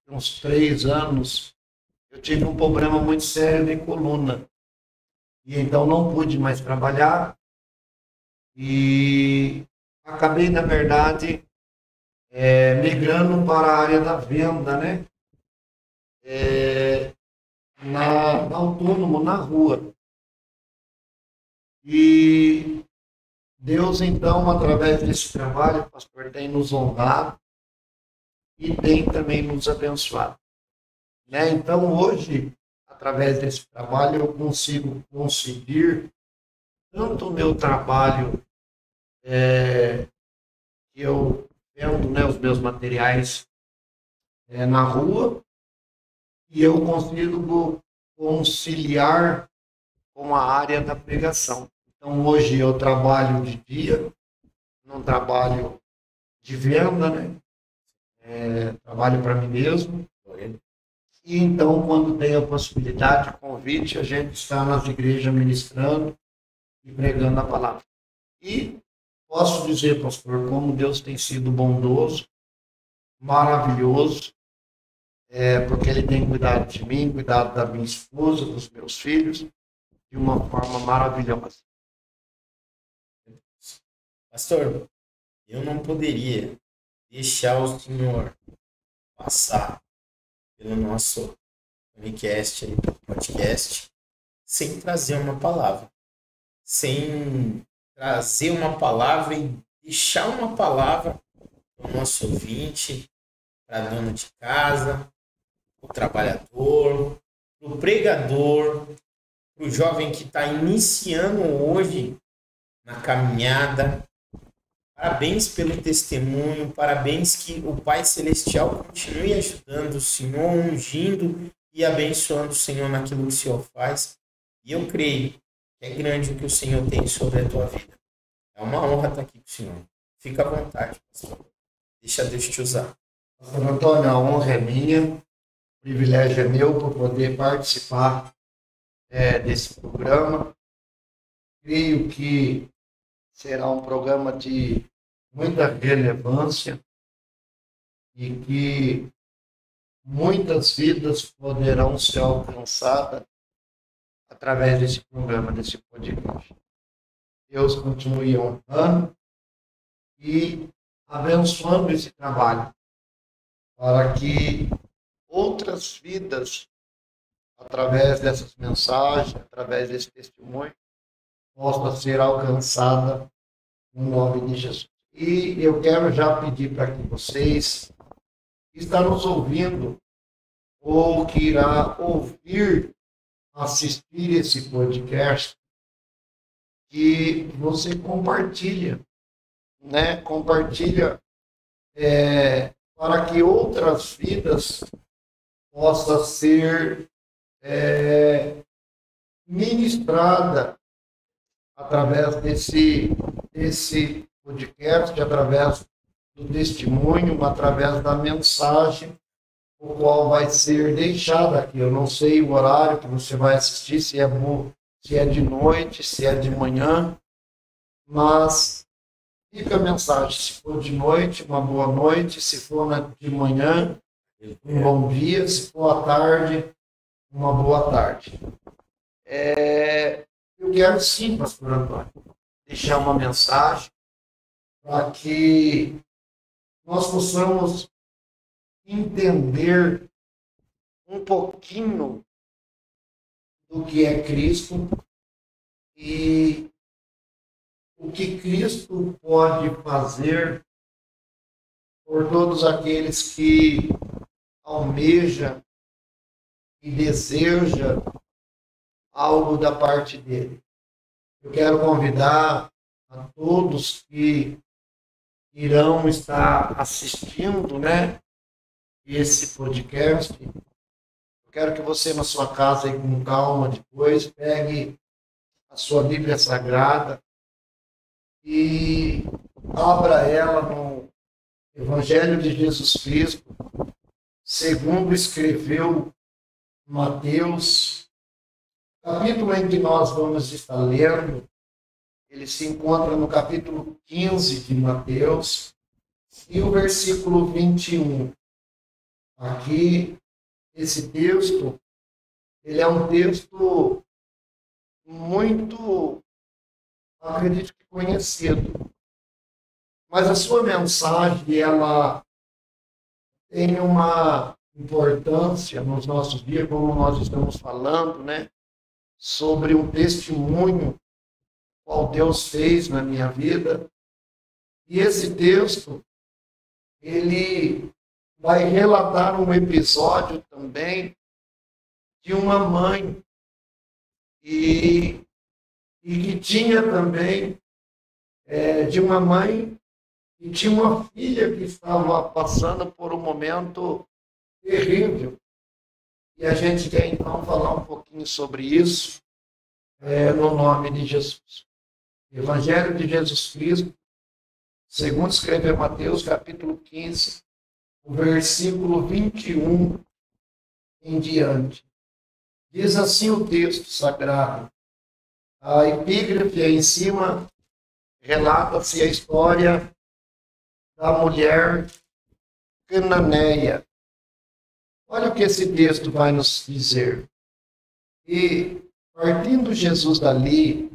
uns 3 anos, eu tive um problema muito sério de coluna. E então não pude mais trabalhar e acabei, na verdade, migrando para a área da venda, né? Na autônomo, na rua. E Deus, então, através desse trabalho, pastor, tem nos honrado e tem também nos abençoado. Né? Então, hoje, através desse trabalho, eu consigo conseguir tanto o meu trabalho, que eu vendo, né, os meus materiais na rua, e eu consigo conciliar com a área da pregação. Então, hoje eu trabalho de dia, não trabalho de venda, né? Trabalho para mim mesmo. E então, quando tem a possibilidade, o convite, a gente está nas igrejas ministrando e pregando a palavra. E posso dizer, pastor, como Deus tem sido bondoso, maravilhoso, porque Ele tem cuidado de mim, cuidado da minha esposa, dos meus filhos, de uma forma maravilhosa. Pastor, eu não poderia deixar o senhor passar pelo nosso podcast, sem trazer uma palavra. Sem trazer uma palavra e deixar uma palavra para o nosso ouvinte, para a dona de casa, para o trabalhador, para o pregador, para o jovem que está iniciando hoje na caminhada. Parabéns pelo testemunho, parabéns que o Pai Celestial continue ajudando o Senhor, ungindo e abençoando o Senhor naquilo que o Senhor faz. E eu creio que é grande o que o Senhor tem sobre a tua vida. É uma honra estar aqui com o Senhor. Fica à vontade, pastor. Deixa Deus te usar. Pastor Antônio, a honra é minha, o privilégio é meu por poder participar desse programa. Creio que será um programa de muita relevância e que muitas vidas poderão ser alcançadas através desse programa, desse podcast. Deus continue honrando e abençoando esse trabalho para que outras vidas, através dessas mensagens, através desse testemunho, possa ser alcançada no nome de Jesus. E eu quero já pedir para que vocês que estão nos ouvindo ou que irá ouvir, assistir esse podcast, que você compartilha, né? Compartilha para que outras vidas possam ser ministradas através desse podcast, através do testemunho, através da mensagem, o qual vai ser deixada aqui. Eu não sei o horário que você vai assistir, se é de noite, se é de manhã, mas fica a mensagem. Se for de noite, uma boa noite. Se for de manhã, um bom dia. Se for à tarde, uma boa tarde. Eu quero sim, pastor Antônio, deixar uma mensagem para que nós possamos entender um pouquinho do que é Cristo e o que Cristo pode fazer por todos aqueles que almejam e desejam algo da parte dele. Eu quero convidar a todos que irão estar assistindo, né, esse podcast. Eu quero que você, na sua casa, aí, com calma, depois, pegue a sua Bíblia Sagrada e abra ela no Evangelho de Jesus Cristo, segundo escreveu Mateus, capítulo em que nós vamos estar lendo. Ele se encontra no capítulo 15 de Mateus e o versículo 21. Aqui, esse texto, ele é um texto muito, acredito que conhecido. Mas a sua mensagem, ela tem uma importância nos nossos dias, como nós estamos falando, né? Sobre um testemunho qual Deus fez na minha vida. E esse texto, ele vai relatar um episódio também de uma mãe e que tinha também de uma mãe e tinha uma filha que estava passando por um momento terrível. E a gente quer então falar um pouquinho sobre isso no nome de Jesus. Evangelho de Jesus Cristo, segundo escreveu Mateus, capítulo 15, o versículo 21 em diante. Diz assim o texto sagrado. A epígrafe aí em cima relata-se a história da mulher cananeia. Olha o que esse texto vai nos dizer. E, partindo Jesus dali,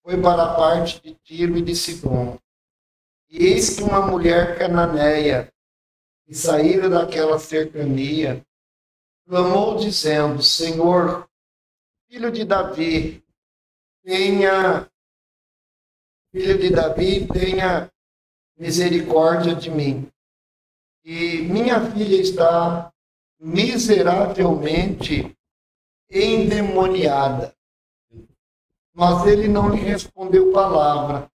foi para a parte de Tiro e de Sidom. E eis que uma mulher cananeia, que saíra daquela cercania, clamou dizendo, Senhor, filho de Davi, tenha misericórdia de mim. E minha filha está miseravelmente endemoniada. Mas ele não lhe respondeu palavra.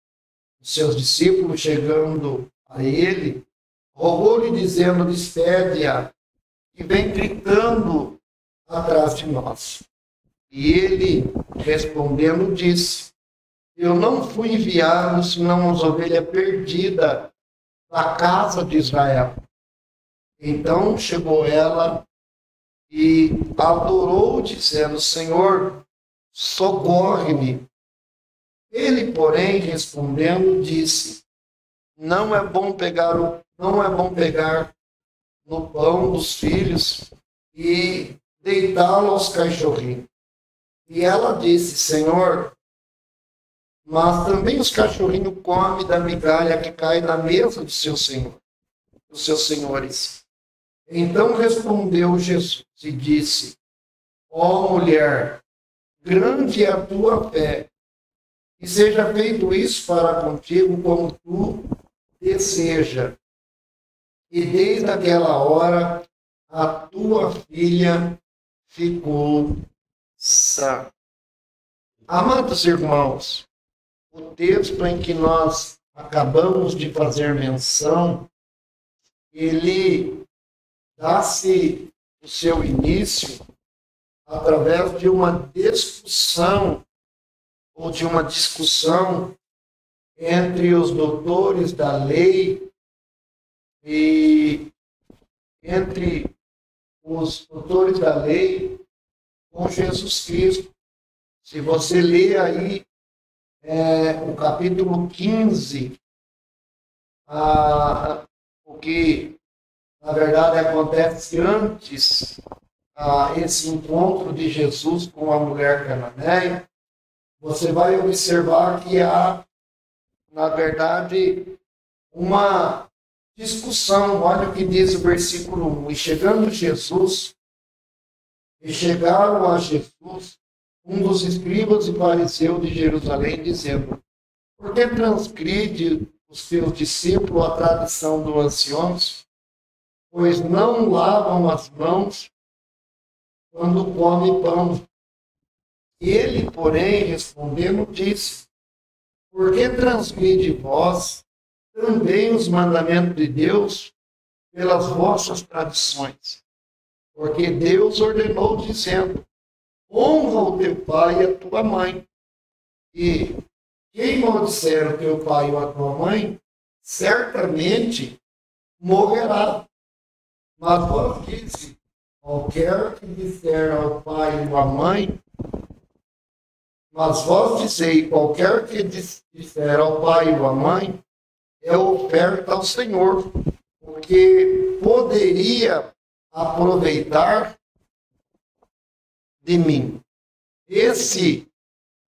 Os seus discípulos, chegando a ele, rogou-lhe dizendo, despede-a, e vem gritando atrás de nós. E ele, respondendo, disse, eu não fui enviado senão as ovelhas perdidas da casa de Israel. Então chegou ela e adorou, dizendo, Senhor, socorre-me. Ele, porém, respondendo, disse, não é bom pegar no pão dos filhos e deitá-lo aos cachorrinhos. E ela disse, Senhor, mas também os cachorrinhos comem da migalha que cai na mesa do seu senhor, dos seus senhores. Então respondeu Jesus e disse, ó mulher, grande é a tua fé, e seja feito isso para contigo como tu deseja. E desde aquela hora a tua filha ficou sã. Amados irmãos, o texto em que nós acabamos de fazer menção, ele dá-se o seu início através de uma discussão entre os doutores da lei com Jesus Cristo. Se você ler aí o capítulo 15, o que na verdade acontece antes esse encontro de Jesus com a mulher cananeia, você vai observar que há, na verdade, uma discussão. Olha o que diz o versículo 1. E chegaram a Jesus, um dos escribas e fariseus de Jerusalém, dizendo, por que transgride os seus discípulos a tradição dos anciãos, pois não lavam as mãos quando come pão? Ele, porém, respondendo, disse, por que transgride vós também os mandamentos de Deus pelas vossas tradições? Porque Deus ordenou, dizendo, honra o teu pai e a tua mãe. E quem maldisser o teu pai ou a tua mãe, certamente morrerá. Mas vós disse, qualquer que disser ao pai ou à mãe, mas vós dizei, qualquer que disser ao pai ou à mãe, é oferta ao Senhor, porque poderia aproveitar de mim. Esse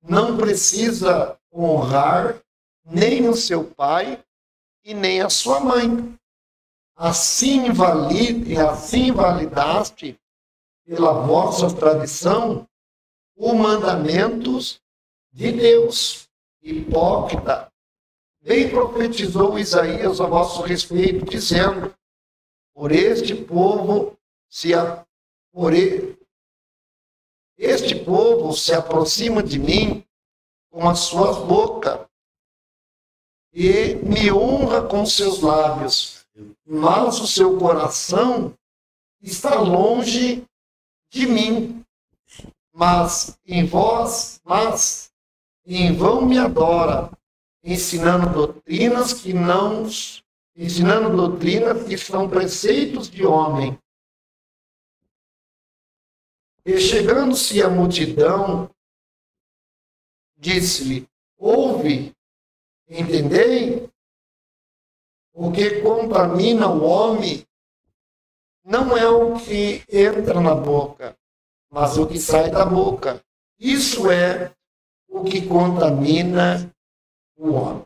não precisa honrar nem o seu pai e nem a sua mãe. Assim invalidaste pela vossa tradição os mandamentos de Deus. Hipócrita, bem profetizou Isaías a vosso respeito, dizendo, este povo se aproxima de mim com as suas bocas e me honra com seus lábios, mas o seu coração está longe de mim. Mas em vão me adora, ensinando doutrinas que são preceitos de homem. E chegando-se a multidão, disse-lhe: ouve, entendei? O que contamina o homem não é o que entra na boca, mas o que sai da boca. Isso é o que contamina o homem.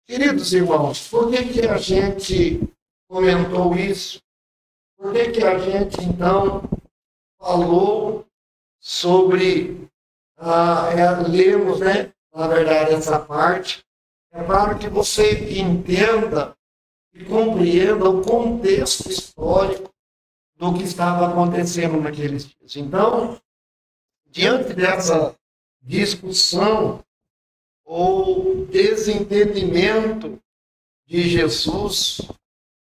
Queridos irmãos, por que a gente comentou isso? Por que a gente, então, falou sobre, lemos, né, na verdade, essa parte? É claro que você entenda e compreenda o contexto histórico do que estava acontecendo naqueles dias. Então, diante dessa discussão ou desentendimento de Jesus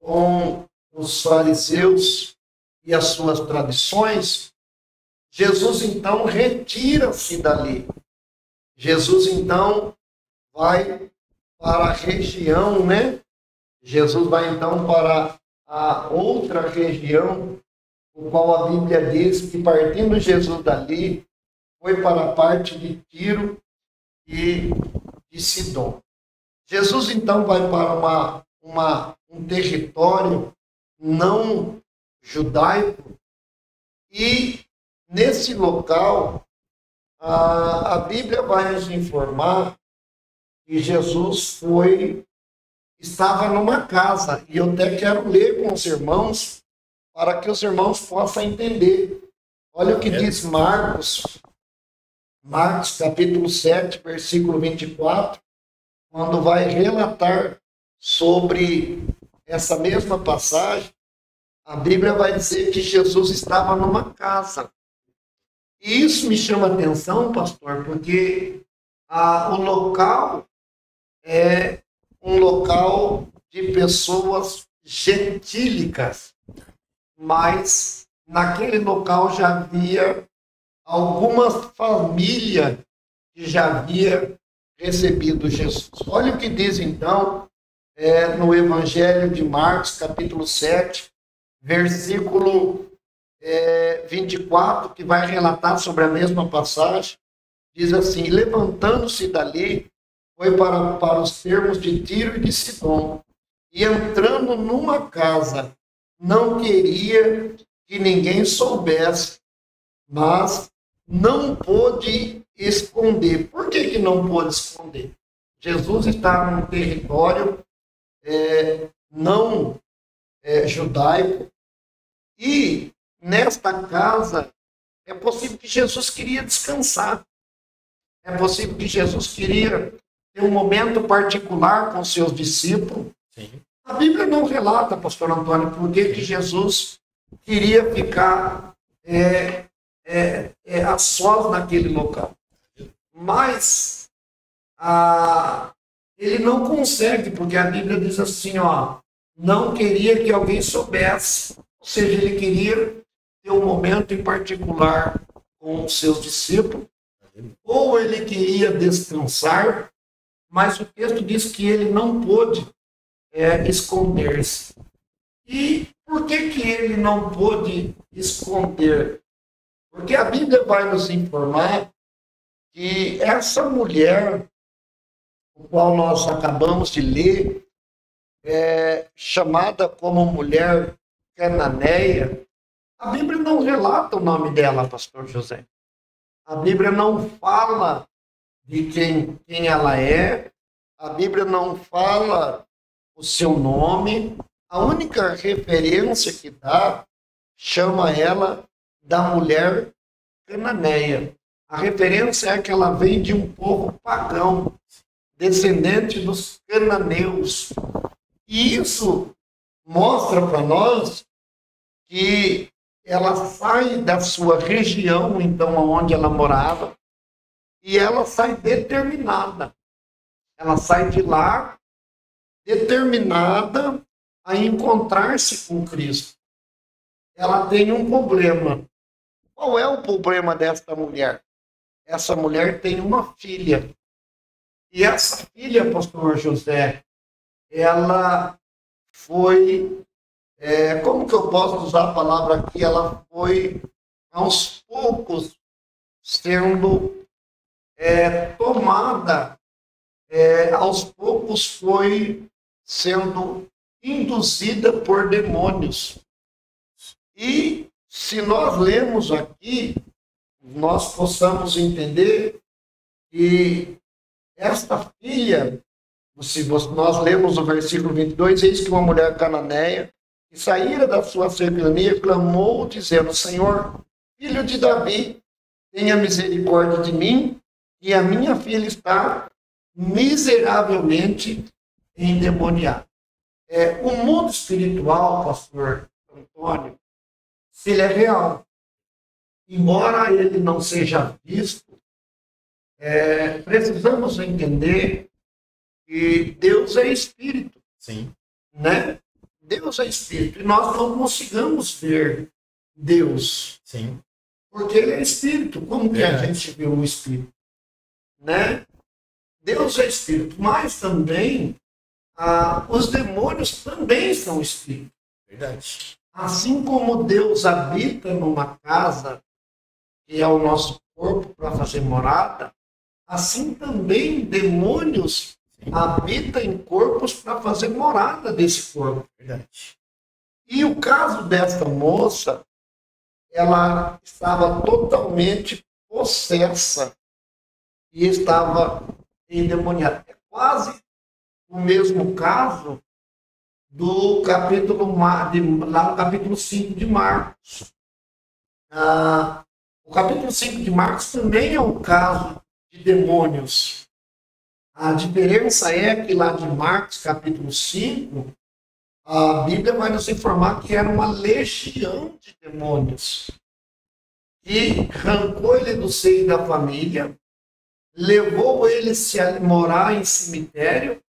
com os fariseus e as suas tradições, Jesus então retira-se dali. Jesus então vai para a região, né? Jesus vai então para a outra região, o qual a Bíblia diz que, partindo Jesus dali, foi para a parte de Tiro e de Sidom. Jesus então vai para um território não judaico, e nesse local a Bíblia vai nos informar que Jesus estava numa casa, e eu até quero ler com os irmãos para que os irmãos possam entender. Olha o que diz Marcos capítulo 7, versículo 24, quando vai relatar sobre essa mesma passagem. A Bíblia vai dizer que Jesus estava numa casa. E isso me chama a atenção, pastor, porque o local é um local de pessoas gentílicas, mas naquele local já havia alguma família que já havia recebido Jesus. Olha o que diz então no Evangelho de Marcos, capítulo 7, versículo 24, que vai relatar sobre a mesma passagem. Diz assim: levantando-se dali, foi para os termos de Tiro e de Sidom, e entrando numa casa, não queria que ninguém soubesse, mas não pôde esconder. Por que não pôde esconder? Jesus está num território não judaico, e nesta casa é possível que Jesus queria descansar. É possível que Jesus queria ter um momento particular com seus discípulos. Sim. A Bíblia não relata, pastor Antônio, por que Jesus queria ficar a sós naquele local. Mas ele não consegue, porque a Bíblia diz assim, não queria que alguém soubesse. Ou seja, ele queria ter um momento em particular com os seus discípulos, ou ele queria descansar, mas o texto diz que ele não pôde esconder-se. E por que ele não pôde esconder? Porque a Bíblia vai nos informar que essa mulher, o qual nós acabamos de ler, chamada como mulher cananeia, a Bíblia não relata o nome dela, pastor José. A Bíblia não fala de quem ela é, a Bíblia não fala o seu nome. A única referência que dá chama ela da mulher cananeia. A referência é que ela vem de um povo pagão, descendente dos cananeus. E isso mostra para nós que ela sai da sua região, então, onde ela morava, e ela sai determinada. Ela sai de lá determinada a encontrar-se com Cristo. Ela tem um problema. Qual é o problema desta mulher? Essa mulher tem uma filha. E essa filha, pastor José, ela foi, como que eu posso usar a palavra aqui? Ela foi, aos poucos, sendo tomada, aos poucos foi sendo induzida por demônios. E se nós lemos aqui, nós possamos entender que esta filha, se nós lemos o versículo 22, eis que uma mulher cananeia, que saíra da sua cercania, clamou, dizendo, Senhor, filho de Davi, tenha misericórdia de mim, e a minha filha está miseravelmente endemoniada. O mundo espiritual, pastor Antônio, se ele é real, embora ele não seja visto, precisamos entender que Deus é Espírito. Sim. Né? Deus é Espírito. E nós não conseguimos ver Deus. Sim. Porque Ele é Espírito. Como que a gente vê o Espírito? Né? Deus é Espírito. Mas também os demônios também são Espírito. Verdade. Assim como Deus habita numa casa, que é o nosso corpo para fazer morada, assim também demônios habitam em corpos para fazer morada desse corpo. Verdade. E o caso dessa moça, ela estava totalmente possessa e estava endemoniada. É quase o mesmo caso do capítulo, lá no capítulo 5 de Marcos. O capítulo 5 de Marcos também é um caso de demônios. A diferença é que lá de Marcos, capítulo 5, a Bíblia vai nos informar que era uma legião de demônios. E arrancou ele do seio da família, levou ele a morar em cemitério,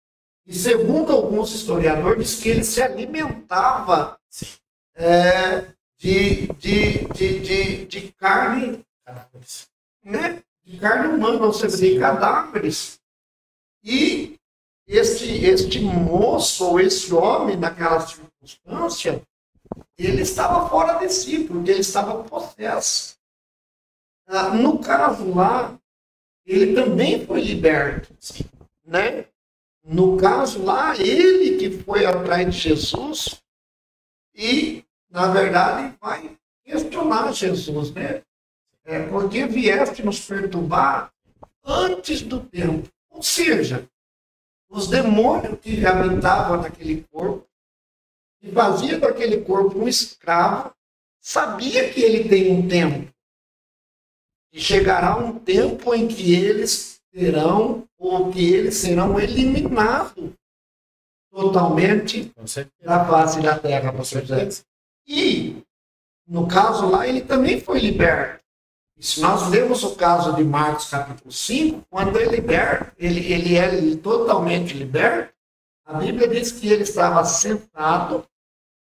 e segundo alguns historiadores, diz que ele se alimentava de carne, né? De carne humana, ou seja, de cadáveres. E este moço, ou esse homem, naquela circunstância, ele estava fora de si, porque ele estava possesso. No caso lá, ele também foi liberto, né? No caso lá, ele que foi atrás de Jesus e, na verdade, vai questionar Jesus, né? Porque vieste nos perturbar antes do tempo. Ou seja, os demônios que habitavam naquele corpo, que faziam daquele corpo um escravo, sabia que ele tem um tempo. E chegará um tempo em que eles terão, ou que eles serão eliminados totalmente da face da terra, pastor José. E, no caso lá, ele também foi liberto. E se nós lemos o caso de Marcos capítulo 5, quando ele é liberto, ele é totalmente liberto, a Bíblia diz que ele estava sentado,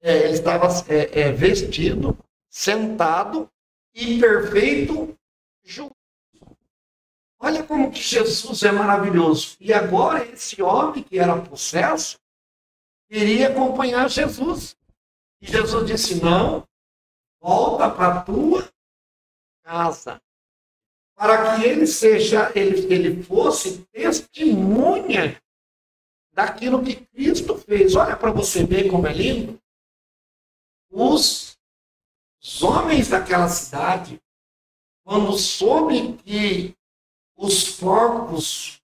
ele estava vestido, sentado, em perfeito juízo. Olha como que Jesus é maravilhoso. E agora esse homem que era possesso queria acompanhar Jesus. E Jesus disse, não, volta para a tua casa. Para que ele fosse testemunha daquilo que Cristo fez. Olha para você ver como é lindo. Os homens daquela cidade, quando soube que os porcos,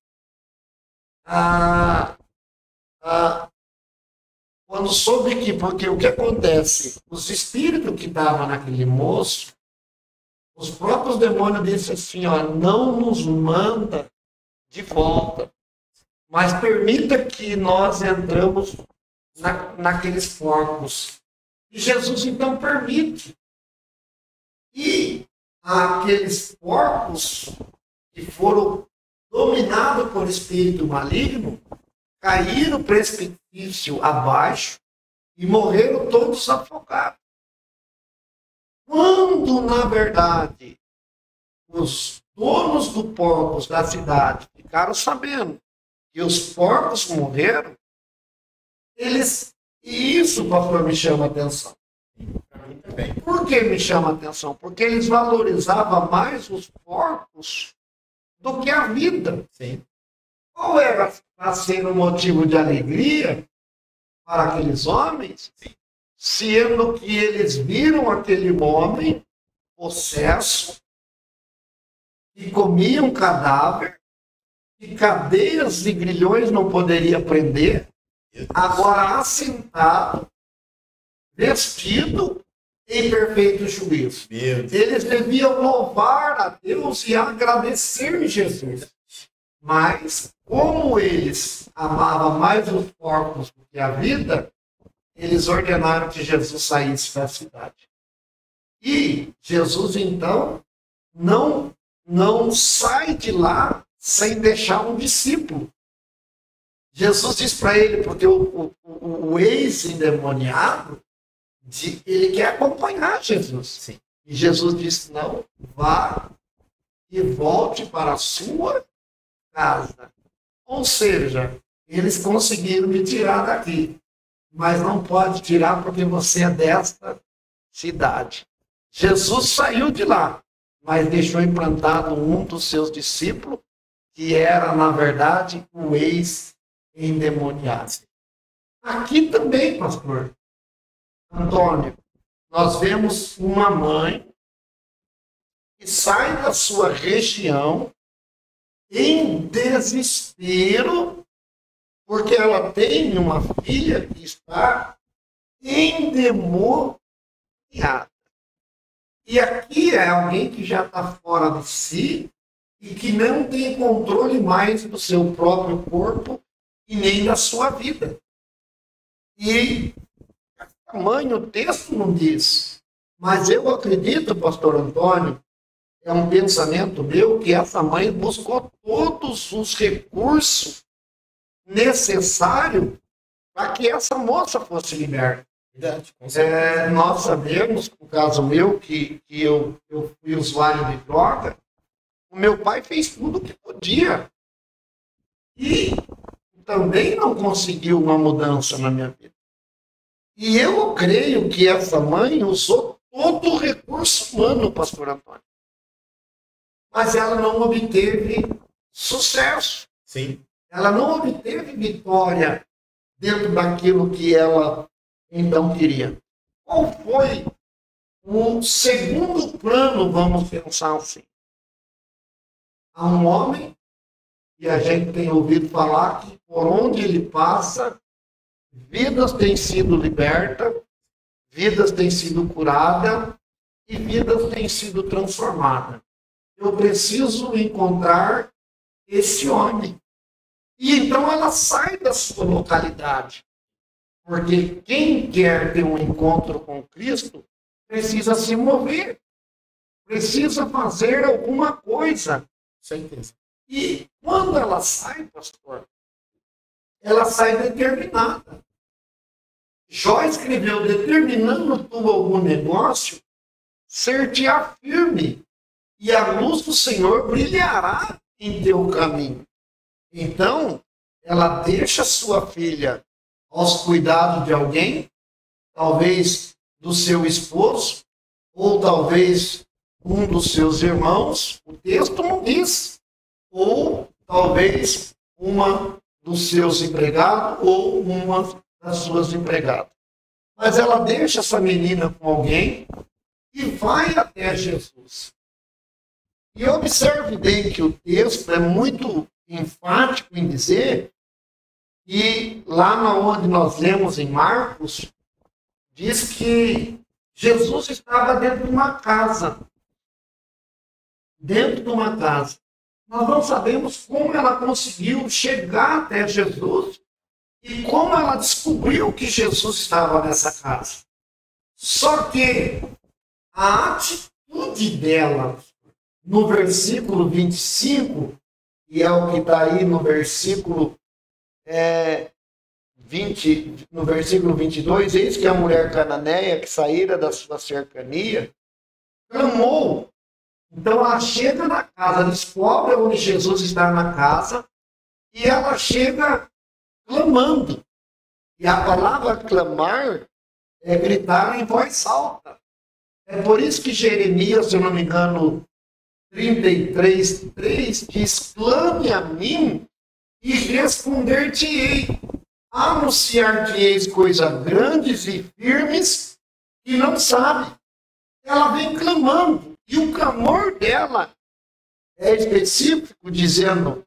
quando soube que, porque o que acontece, os espíritos que estavam naquele moço, os próprios demônios disseram assim, ó, não nos manda de volta, mas permita que nós entramos naqueles porcos. E Jesus então permite. E aqueles porcos que foram dominados por espírito maligno, caíram precipício abaixo e morreram todos afogados. Quando, na verdade, os donos dos porcos da cidade ficaram sabendo que os porcos morreram, eles... E isso, pastor, me chama a atenção. Por que me chama a atenção? Porque eles valorizavam mais os porcos do que a vida. Sim. Qual era a ser um motivo de alegria para aqueles homens? Sim. Sendo que eles viram aquele homem possesso, que comia um cadáver, que cadeias e grilhões não poderia prender, agora assentado, vestido em perfeito juízo. Eles deviam louvar a Deus e agradecer Jesus. Mas, como eles amavam mais os porcos do que a vida, eles ordenaram que Jesus saísse da cidade. E Jesus, então, não sai de lá sem deixar um discípulo. Jesus diz para ele, porque o ex-endemoniado, ele quer acompanhar Jesus. Sim. E Jesus disse, não, vá e volte para a sua casa. Ou seja, eles conseguiram me tirar daqui, mas não pode tirar porque você é desta cidade. Jesus saiu de lá, mas deixou implantado um dos seus discípulos, que era, na verdade, o ex-endemoniado. Aqui também, pastor Antônio, nós vemos uma mãe que sai da sua região em desespero, porque ela tem uma filha que está endemoniada. E aqui é alguém que já está fora de si e que não tem controle mais do seu próprio corpo e nem da sua vida. E tamanho o texto não diz. Mas eu acredito, pastor Antônio, é um pensamento meu, que essa mãe buscou todos os recursos necessários para que essa moça fosse liberta. Verdade, Nós sabemos, no caso meu, que eu fui usuário de droga, o meu pai fez tudo o que podia. E também não conseguiu uma mudança na minha vida. E eu creio que essa mãe usou todo o recurso humano, pastor Antônio. Mas ela não obteve sucesso. Sim. Ela não obteve vitória dentro daquilo que ela então queria. Qual foi o segundo plano, vamos pensar assim? Há um homem, e a gente tem ouvido falar que por onde ele passa, vidas têm sido libertas, vidas têm sido curadas e vidas têm sido transformadas. Eu preciso encontrar esse homem. E então ela sai da sua localidade. Porque quem quer ter um encontro com Cristo precisa se mover. Precisa fazer alguma coisa. Certeza. E quando ela sai, pastor, ela sai determinada. Jó escreveu, determinando tu algum negócio, ser-te-á firme, e a luz do Senhor brilhará em teu caminho. Então, ela deixa sua filha aos cuidados de alguém, talvez do seu esposo, ou talvez um dos seus irmãos, o texto não diz, ou talvez uma dos seus empregados, ou uma das suas empregadas. Mas ela deixa essa menina com alguém e vai até Jesus. E observe bem que o texto é muito enfático em dizer que lá onde nós lemos em Marcos, diz que Jesus estava dentro de uma casa. Dentro de uma casa. Nós não sabemos como ela conseguiu chegar até Jesus e como ela descobriu que Jesus estava nessa casa. Só que a atitude dela, no versículo 25, e é o que está aí no versículo 22, eis que a mulher cananeia que saíra da sua cercania, clamou. Então ela chega na casa, descobre onde Jesus está na casa e ela chega clamando. E a palavra clamar é gritar em voz alta. É por isso que Jeremias, se eu não me engano, 33:3 diz: clame a mim e responder-te-ei. Anunciar-te-eis coisas grandes e firmes que não sabe. Ela vem clamando. E o clamor dela é específico, dizendo: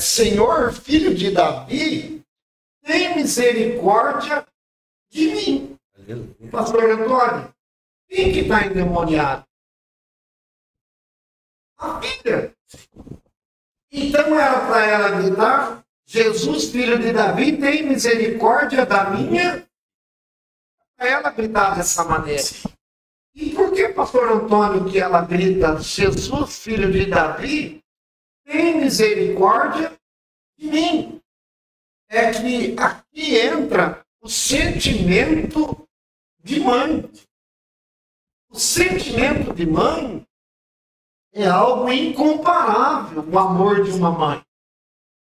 Senhor, filho de Davi, tem misericórdia de mim. Aleluia. Pastor Antônio, quem que está endemoniado? A filha. Então era para ela gritar: Jesus, filho de Davi, tem misericórdia da minha. Para ela gritar dessa maneira. E por que, pastor Antônio, que ela grita: Jesus, filho de Davi, tem misericórdia de mim? É que aqui entra o sentimento de mãe. O sentimento de mãe é algo incomparável, o amor de uma mãe.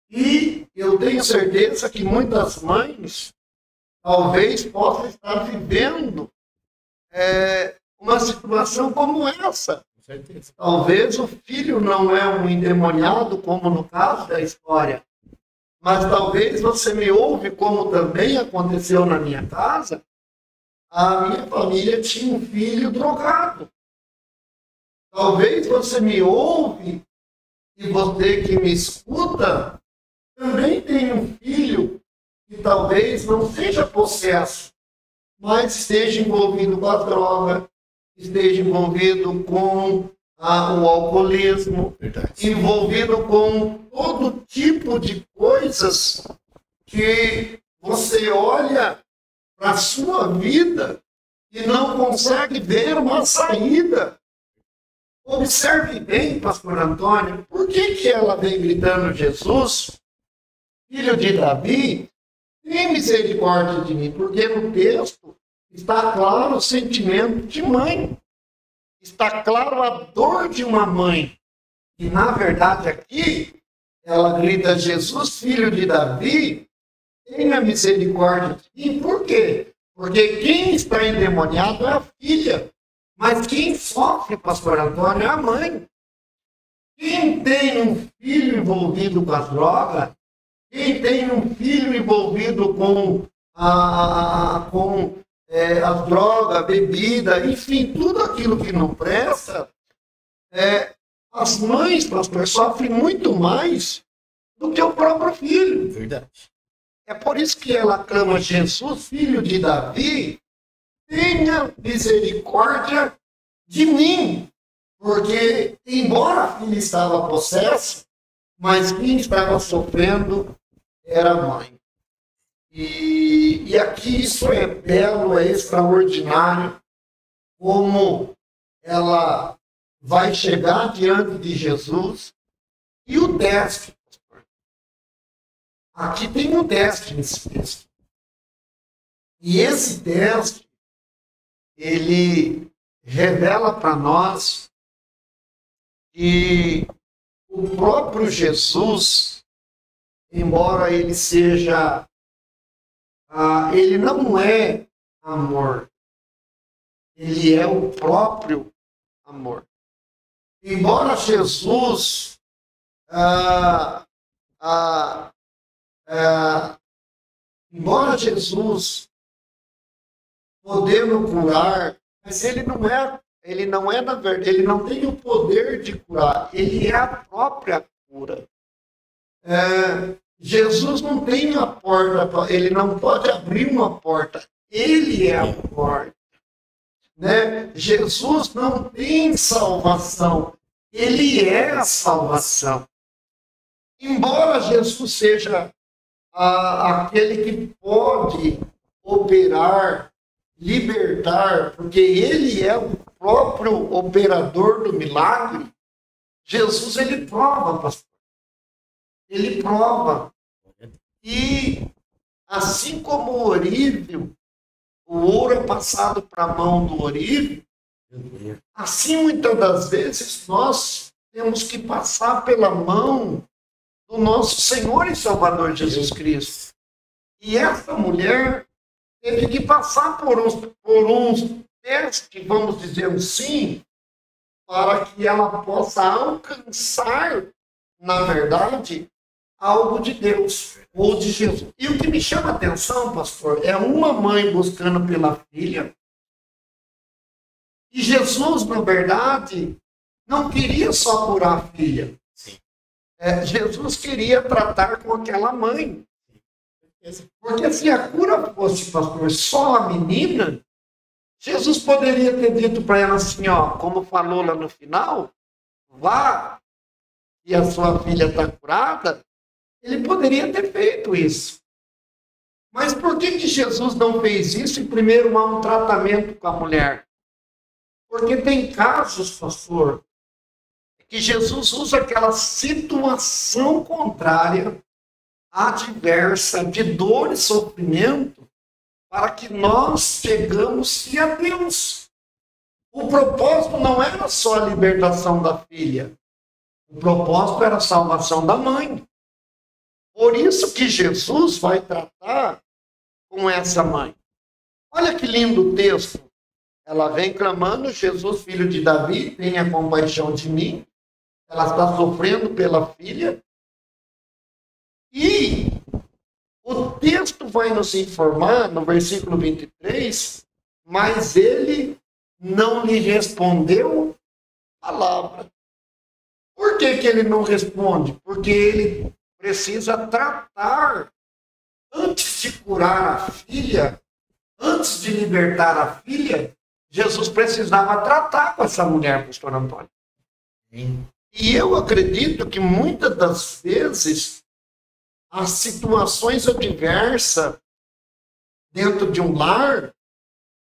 E eu tenho certeza que muitas mães talvez possam estar vivendo uma situação como essa. Com certeza. Talvez o filho não é um endemoniado, como no caso da história, mas talvez você me ouve, como também aconteceu na minha casa. A minha família tinha um filho drogado. Talvez você me ouve e você que me escuta também tem um filho que talvez não seja possesso, mas esteja envolvido com a droga, esteja envolvido com o alcoolismo, Verdade. envolvido com todo tipo de coisas que você olha para a sua vida e não consegue ver uma saída. Observe bem, pastor Antônio, por que ela vem gritando: Jesus, filho de Davi, tem misericórdia de mim? Porque no texto está claro o sentimento de mãe. Está claro a dor de uma mãe. E, na verdade, aqui, ela grita: Jesus, filho de Davi, tenha misericórdia de mim. Por quê? Porque quem está endemoniado é a filha. Mas quem sofre, pastor Antônio, é a mãe. Quem tem um filho envolvido com as drogas, quem tem um filho envolvido com as drogas, a bebida, enfim, tudo aquilo que não presta, as mães, pastor, sofrem muito mais do que o próprio filho. Verdade. É por isso que ela clama: Jesus, filho de Davi, tenha misericórdia de mim. Porque, embora a filha estava possessa, mas quem estava sofrendo era a mãe. E aqui isso é belo, é extraordinário, como ela vai chegar diante de Jesus. E o teste, pastor. Aqui tem um teste nesse texto. E esse teste, ele revela para nós que o próprio Jesus, embora ele seja, ele não é amor, ele é o próprio amor. Embora Jesus podendo curar, mas ele não é na verdade, ele não tem o poder de curar, ele é a própria cura. Jesus não tem a porta, ele não pode abrir uma porta, ele é a porta. Né? Jesus não tem salvação, ele é a salvação. Embora Jesus seja aquele que pode operar, libertar, porque ele é o próprio operador do milagre, Jesus, ele prova, pastor. Ele prova. E assim como o orível, o ouro é passado para a mão do orível, assim muitas das vezes nós temos que passar pela mão do nosso Senhor e Salvador Jesus Cristo. E essa mulher teve que passar por uns testes, vamos dizer assim, para que ela possa alcançar, na verdade, algo de Deus ou de Jesus. E o que me chama a atenção, pastor, é uma mãe buscando pela filha. E Jesus, na verdade, não queria só curar a filha. Sim. Jesus queria tratar com aquela mãe. Porque se a cura fosse, pastor, só a menina, Jesus poderia ter dito para ela assim, ó, como falou lá no final, vá e a sua filha está curada. Ele poderia ter feito isso. Mas por que Jesus não fez isso e primeiro há um tratamento com a mulher? Porque tem casos, pastor, que Jesus usa aquela situação contrária, adversa, de dor e sofrimento, para que nós chegamos a Deus. O propósito não era só a libertação da filha. O propósito era a salvação da mãe. Por isso que Jesus vai tratar com essa mãe. Olha que lindo o texto. Ela vem clamando, Jesus, filho de Davi, tenha compaixão de mim. Ela está sofrendo pela filha. E o texto vai nos informar, no versículo 23, mas ele não lhe respondeu palavra. Por que ele não responde? Porque ele precisa tratar, antes de curar a filha, antes de libertar a filha, Jesus precisava tratar com essa mulher, pastor Antônio. E eu acredito que muitas das vezes as situações adversas dentro de um lar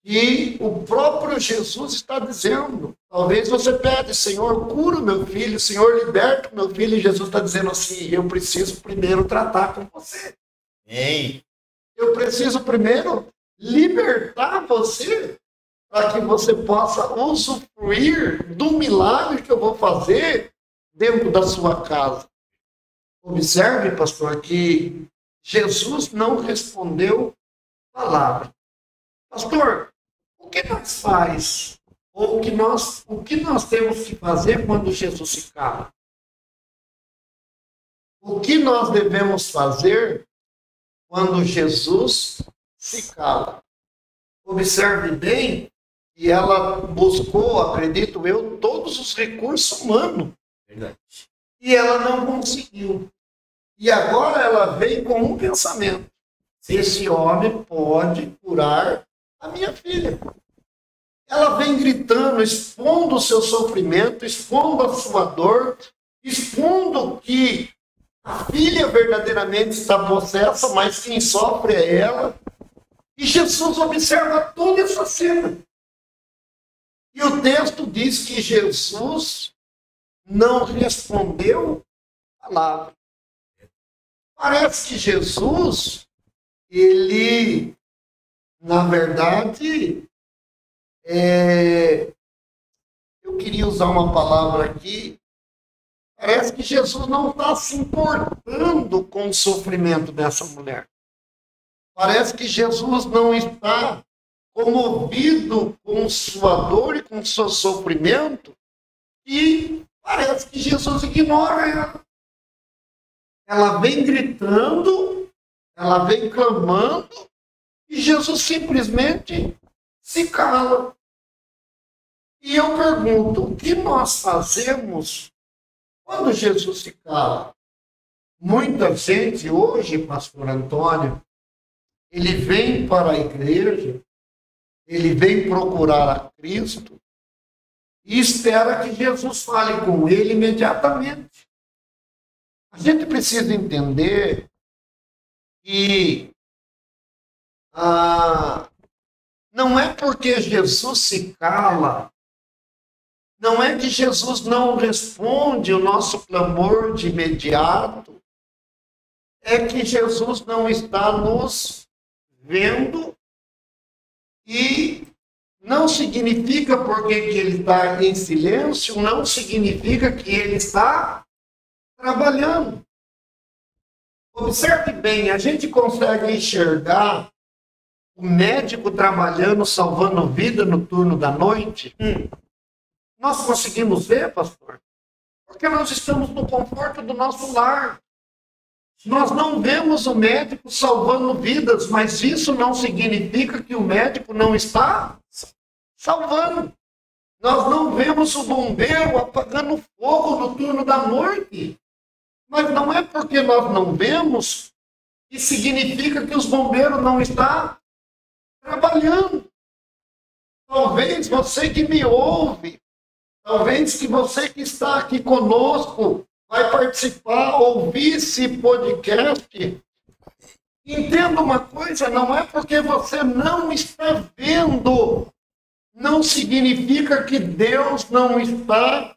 e o próprio Jesus está dizendo, talvez você pede, Senhor, cura o meu filho, Senhor, liberta o meu filho, e Jesus está dizendo assim, eu preciso primeiro tratar com você. Ei. Eu preciso primeiro libertar você para que você possa usufruir do milagre que eu vou fazer dentro da sua casa. Observe, pastor, que Jesus não respondeu palavra. Pastor, o que nós faz? Ou o que nós temos que fazer quando Jesus se cala? O que nós devemos fazer quando Jesus se cala? Observe bem que ela buscou, acredito eu, todos os recursos humanos. Verdade. E ela não conseguiu. E agora ela vem com um pensamento. Esse homem pode curar a minha filha. Ela vem gritando, expondo o seu sofrimento, expondo a sua dor, expondo que a filha verdadeiramente está possessa, mas quem sofre é ela. E Jesus observa toda essa cena. E o texto diz que Jesus não respondeu palavra. Parece que Jesus, ele, na verdade, eu queria usar uma palavra aqui, parece que Jesus não está se importando com o sofrimento dessa mulher. Parece que Jesus não está comovido com sua dor e com seu sofrimento, e parece que Jesus ignora ela. Ela vem gritando, ela vem clamando, e Jesus simplesmente se cala. E eu pergunto, o que nós fazemos quando Jesus se cala? Muita gente hoje, pastor Antônio, ele vem para a igreja, ele vem procurar a Cristo e espera que Jesus fale com ele imediatamente. A gente precisa entender que não é porque Jesus se cala, não é que Jesus não responde o nosso clamor de imediato, é que Jesus não está nos vendo e não significa porque que ele está em silêncio, não significa que ele está trabalhando. Observe bem, a gente consegue enxergar o médico trabalhando, salvando vida no turno da noite? Nós conseguimos ver, pastor? Porque nós estamos no conforto do nosso lar. Nós não vemos o médico salvando vidas, mas isso não significa que o médico não está salvando. Nós não vemos o bombeiro apagando fogo no turno da noite. Mas não é porque nós não vemos que significa que os bombeiros não estão trabalhando. Talvez você que me ouve, talvez que você que está aqui conosco, vai participar, ouvir esse podcast. Entenda uma coisa, não é porque você não está vendo, não significa que Deus não está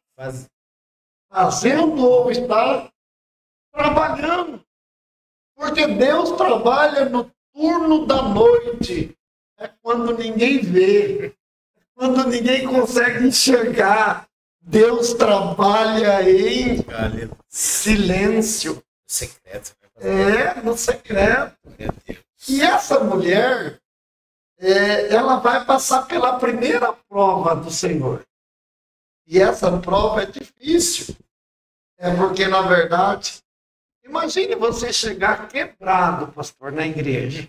fazendo ou está trabalhando. Porque Deus trabalha no turno da noite. É quando ninguém vê, quando ninguém consegue enxergar. Deus trabalha em silêncio. Secreto. No secreto. E essa mulher, ela vai passar pela primeira prova do Senhor. E essa prova é difícil. É porque, na verdade, imagine você chegar quebrado, pastor, na igreja.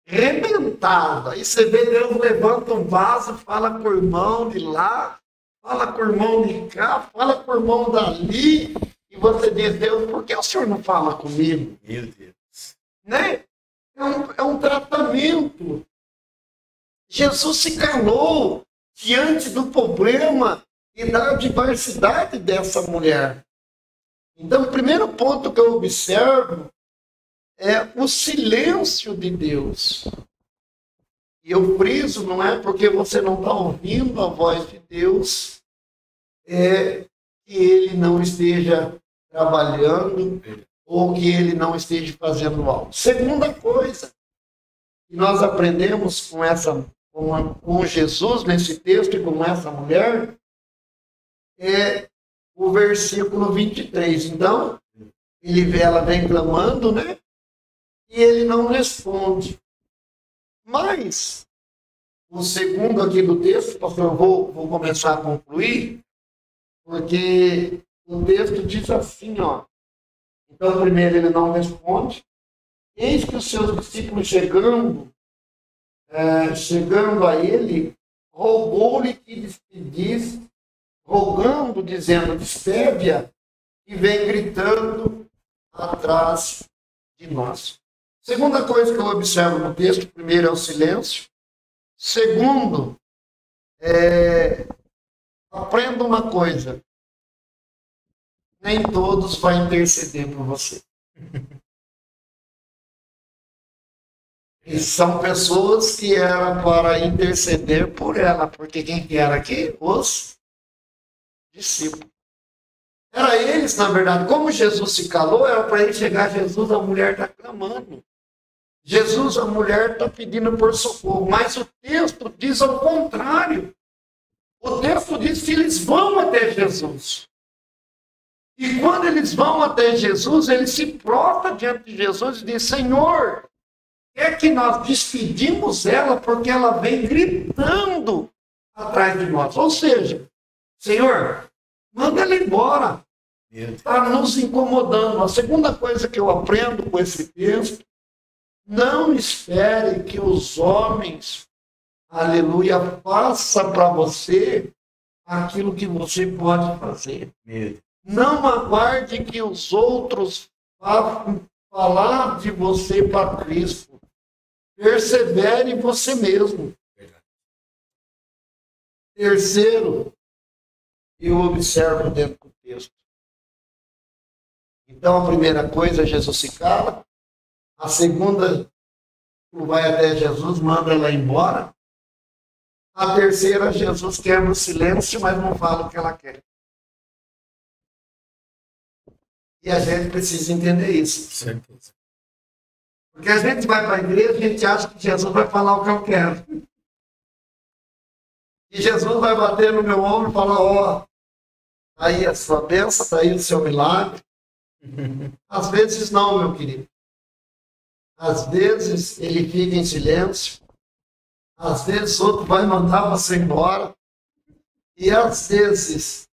Rebentado. Aí você vê Deus levanta um vaso, fala com o irmão de lá, fala com o irmão de cá, fala com o irmão dali, e você diz, Deus, por que o senhor não fala comigo? Meu Deus. Né? É um tratamento. Jesus se calou diante do problema e da adversidade dessa mulher. Então, o primeiro ponto que eu observo é o silêncio de Deus. E eu friso, não é porque você não está ouvindo a voz de Deus, que ele não esteja trabalhando ou que ele não esteja fazendo algo. Segunda coisa que nós aprendemos com Jesus nesse texto e com essa mulher é o versículo 23. Então, ela vem clamando, né? E ele não responde. Mas, o segundo aqui do texto, pastor, eu vou começar a concluir, porque o texto diz assim, ó. Então, primeiro ele não responde. Eis que os seus discípulos chegando a ele, rogou-lhe que despedisse, rogando, dizendo, despede-a, e vem gritando atrás de nós. Segunda coisa que eu observo no texto, primeiro é o silêncio. Segundo, aprenda uma coisa. Nem todos vão interceder por você. E são pessoas que eram para interceder por ela, porque quem que era aqui? Os discípulos. Era eles, na verdade, como Jesus se calou, era para ele chegar a Jesus, a mulher está clamando. Jesus, a mulher está pedindo por socorro, mas o texto diz ao contrário. O texto diz que eles vão até Jesus. E quando eles vão até Jesus, eles se prostram diante de Jesus e dizem, Senhor, é que nós despedimos ela porque ela vem gritando atrás de nós. Ou seja, Senhor, manda ela embora. Está nos incomodando. A segunda coisa que eu aprendo com esse texto, não espere que os homens, aleluia, façam para você aquilo que você pode fazer. Não aguarde que os outros façam falar de você para Cristo. Persevere em você mesmo. Terceiro, eu observo dentro do texto. Então, a primeira coisa, Jesus se cala. A segunda, vai até Jesus, manda ela embora. A terceira, Jesus quebra o silêncio, mas não fala o que ela quer. E a gente precisa entender isso. Certeza. Porque a gente vai para a igreja e a gente acha que Jesus vai falar o que eu quero. E Jesus vai bater no meu ombro e falar, ó, aí a sua bênção, está aí o seu milagre. Às vezes não, meu querido. Às vezes ele fica em silêncio. Às vezes outro vai mandar você embora. E às vezes,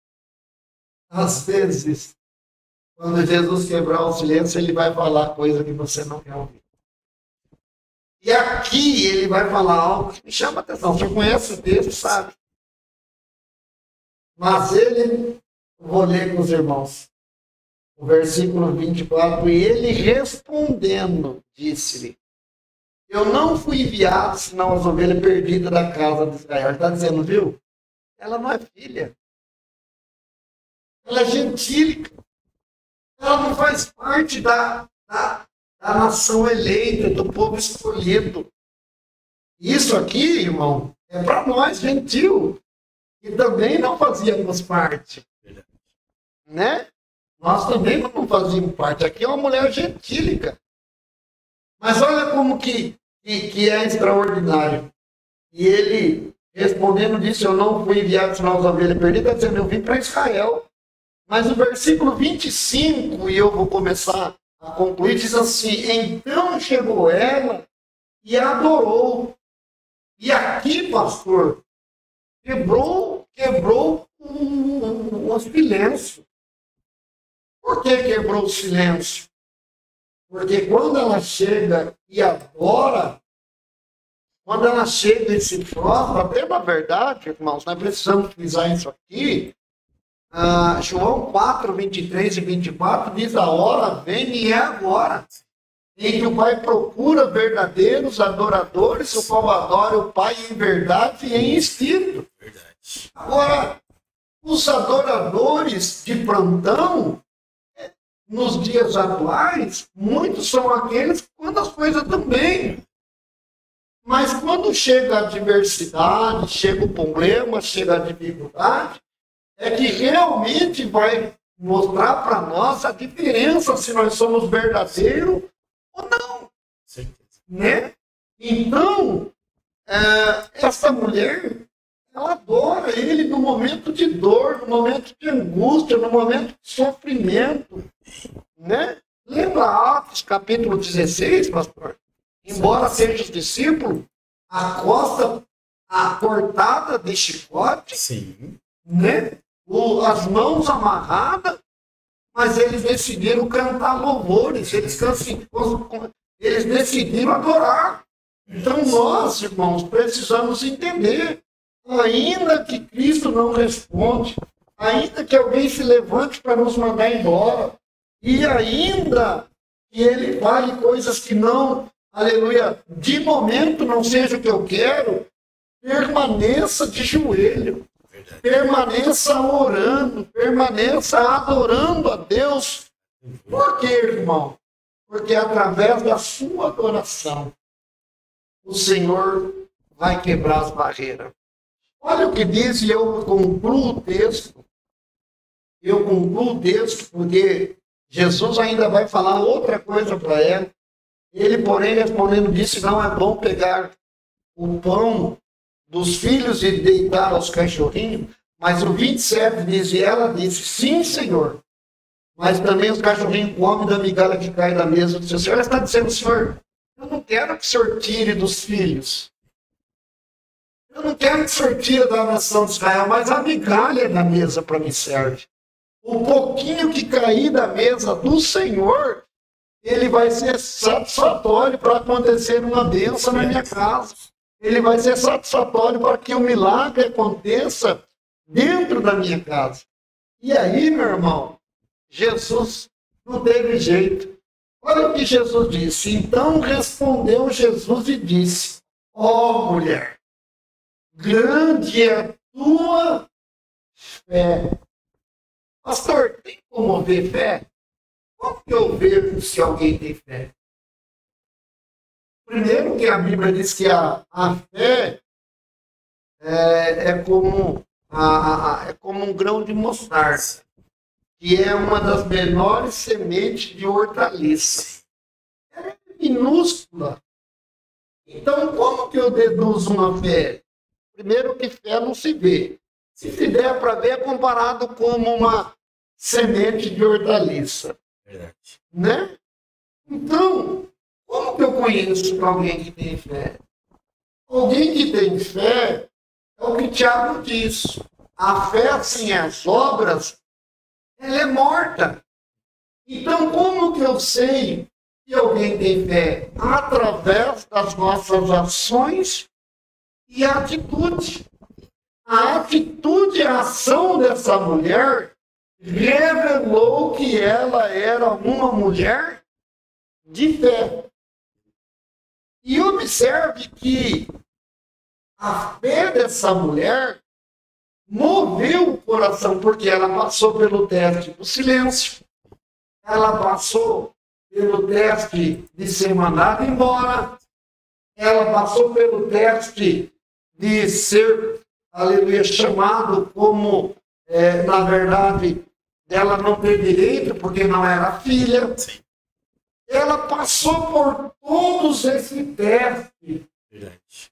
quando Jesus quebrar o silêncio, ele vai falar coisa que você não quer ouvir. E aqui ele vai falar algo que me chama a atenção. Você conhece o texto, sabe? Mas ele, vou ler com os irmãos, o versículo 24, e ele respondendo, disse-lhe, eu não fui enviado senão as ovelhas perdidas da casa de Israel. Ele está dizendo, viu? Ela não é filha. Ela é gentílica. Ela não faz parte da nação eleita, do povo escolhido. Isso aqui, irmão, é para nós, gentil, que também não fazíamos parte. Né? Nós também não fazíamos parte. Aqui é uma mulher gentílica. Mas olha como que é extraordinário. E ele, respondendo, disse, eu não fui enviado senão as ovelhas perdidas, dizendo, eu vim para Israel. Mas o versículo 25, e eu vou começar a concluir, diz assim, então chegou ela e adorou. E aqui, pastor, quebrou o silêncio. Por que quebrou o silêncio? Porque quando ela chega e adora, quando ela chega e se prostra, até na verdade, irmãos, nós precisamos frisar isso aqui, João 4, 23 e 24 diz, a hora vem e é agora, em que o Pai procura verdadeiros adoradores, o qual adora o Pai em verdade e em espírito. Verdade. Agora, os adoradores de plantão, nos dias atuais, muitos são aqueles que quando as coisas estão bem. Mas quando chega a adversidade, chega o problema, chega a dificuldade, é que realmente vai mostrar para nós a diferença se nós somos verdadeiros ou não. Certeza. Né? Então, essa mulher, ela adora ele no momento de dor, no momento de angústia, no momento de sofrimento. Né? Lembra Atos capítulo 16, pastor? Embora seja os discípulos, a cortada de chicote, Sim. né? As mãos amarradas, mas eles decidiram cantar louvores, eles decidiram adorar. Então nós, irmãos, precisamos entender, ainda que Cristo não responde, ainda que alguém se levante para nos mandar embora, e ainda que ele fale coisas que não, aleluia, de momento não seja o que eu quero, permaneça de joelho. Verdade. Permaneça orando, permaneça adorando a Deus. Por quê, irmão? Porque através da sua adoração, o Senhor vai quebrar as barreiras. Olha o que diz, e eu concluo o texto. Eu concluo o texto porque Jesus ainda vai falar outra coisa para ela. Ele, porém, respondendo, disse, não é bom pegar o pão dos filhos e deitar aos cachorrinhos, mas o 27 diz, e ela disse, sim, Senhor, mas também os cachorrinhos comem da migalha que cai da mesa do seu Senhor. Ela está dizendo, Senhor, eu não quero que o Senhor tire dos filhos, eu não quero que o Senhor tire da nação de Israel, mas a migalha da mesa para mim serve. O pouquinho que cair da mesa do Senhor, ele vai ser satisfatório para acontecer uma bênção na minha casa. Ele vai ser satisfatório para que o milagre aconteça dentro da minha casa. E aí, meu irmão, Jesus não teve jeito. Olha o que Jesus disse. Então respondeu Jesus e disse, ó mulher, grande é a tua fé. Pastor, tem como ver fé? Como que eu vejo se alguém tem fé? Primeiro que a Bíblia diz que a fé é como um grão de mostarda, que é uma das menores sementes de hortaliça. Ela é minúscula. Então, como que eu deduzo uma fé? Primeiro que fé não se vê. Se der para ver, é comparado como uma semente de hortaliça. Verdade. Né? Então, como que eu conheço alguém que tem fé? Alguém que tem fé é o que Tiago diz. A fé sem as obras, ela é morta. Então, como que eu sei que alguém tem fé? Através das nossas ações e atitude. A atitude e a ação dessa mulher revelou que ela era uma mulher de fé. E observe que a fé dessa mulher moveu o coração, porque ela passou pelo teste do silêncio, ela passou pelo teste de ser mandada embora, ela passou pelo teste de ser, aleluia, chamado como, na verdade, dela não ter direito, porque não era filha. Ela passou por todos esses testes.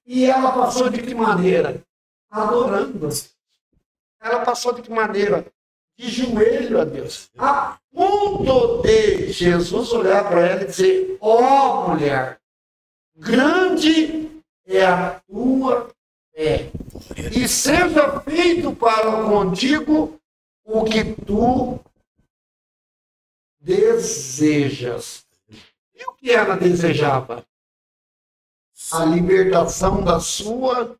E ela passou de que maneira? Adorando. Ela passou de que maneira? De joelho a Deus. A ponto de Jesus olhar para ela e dizer: ó mulher, grande é a tua fé. E seja feito para contigo o que tu desejas. E o que ela desejava? A libertação da sua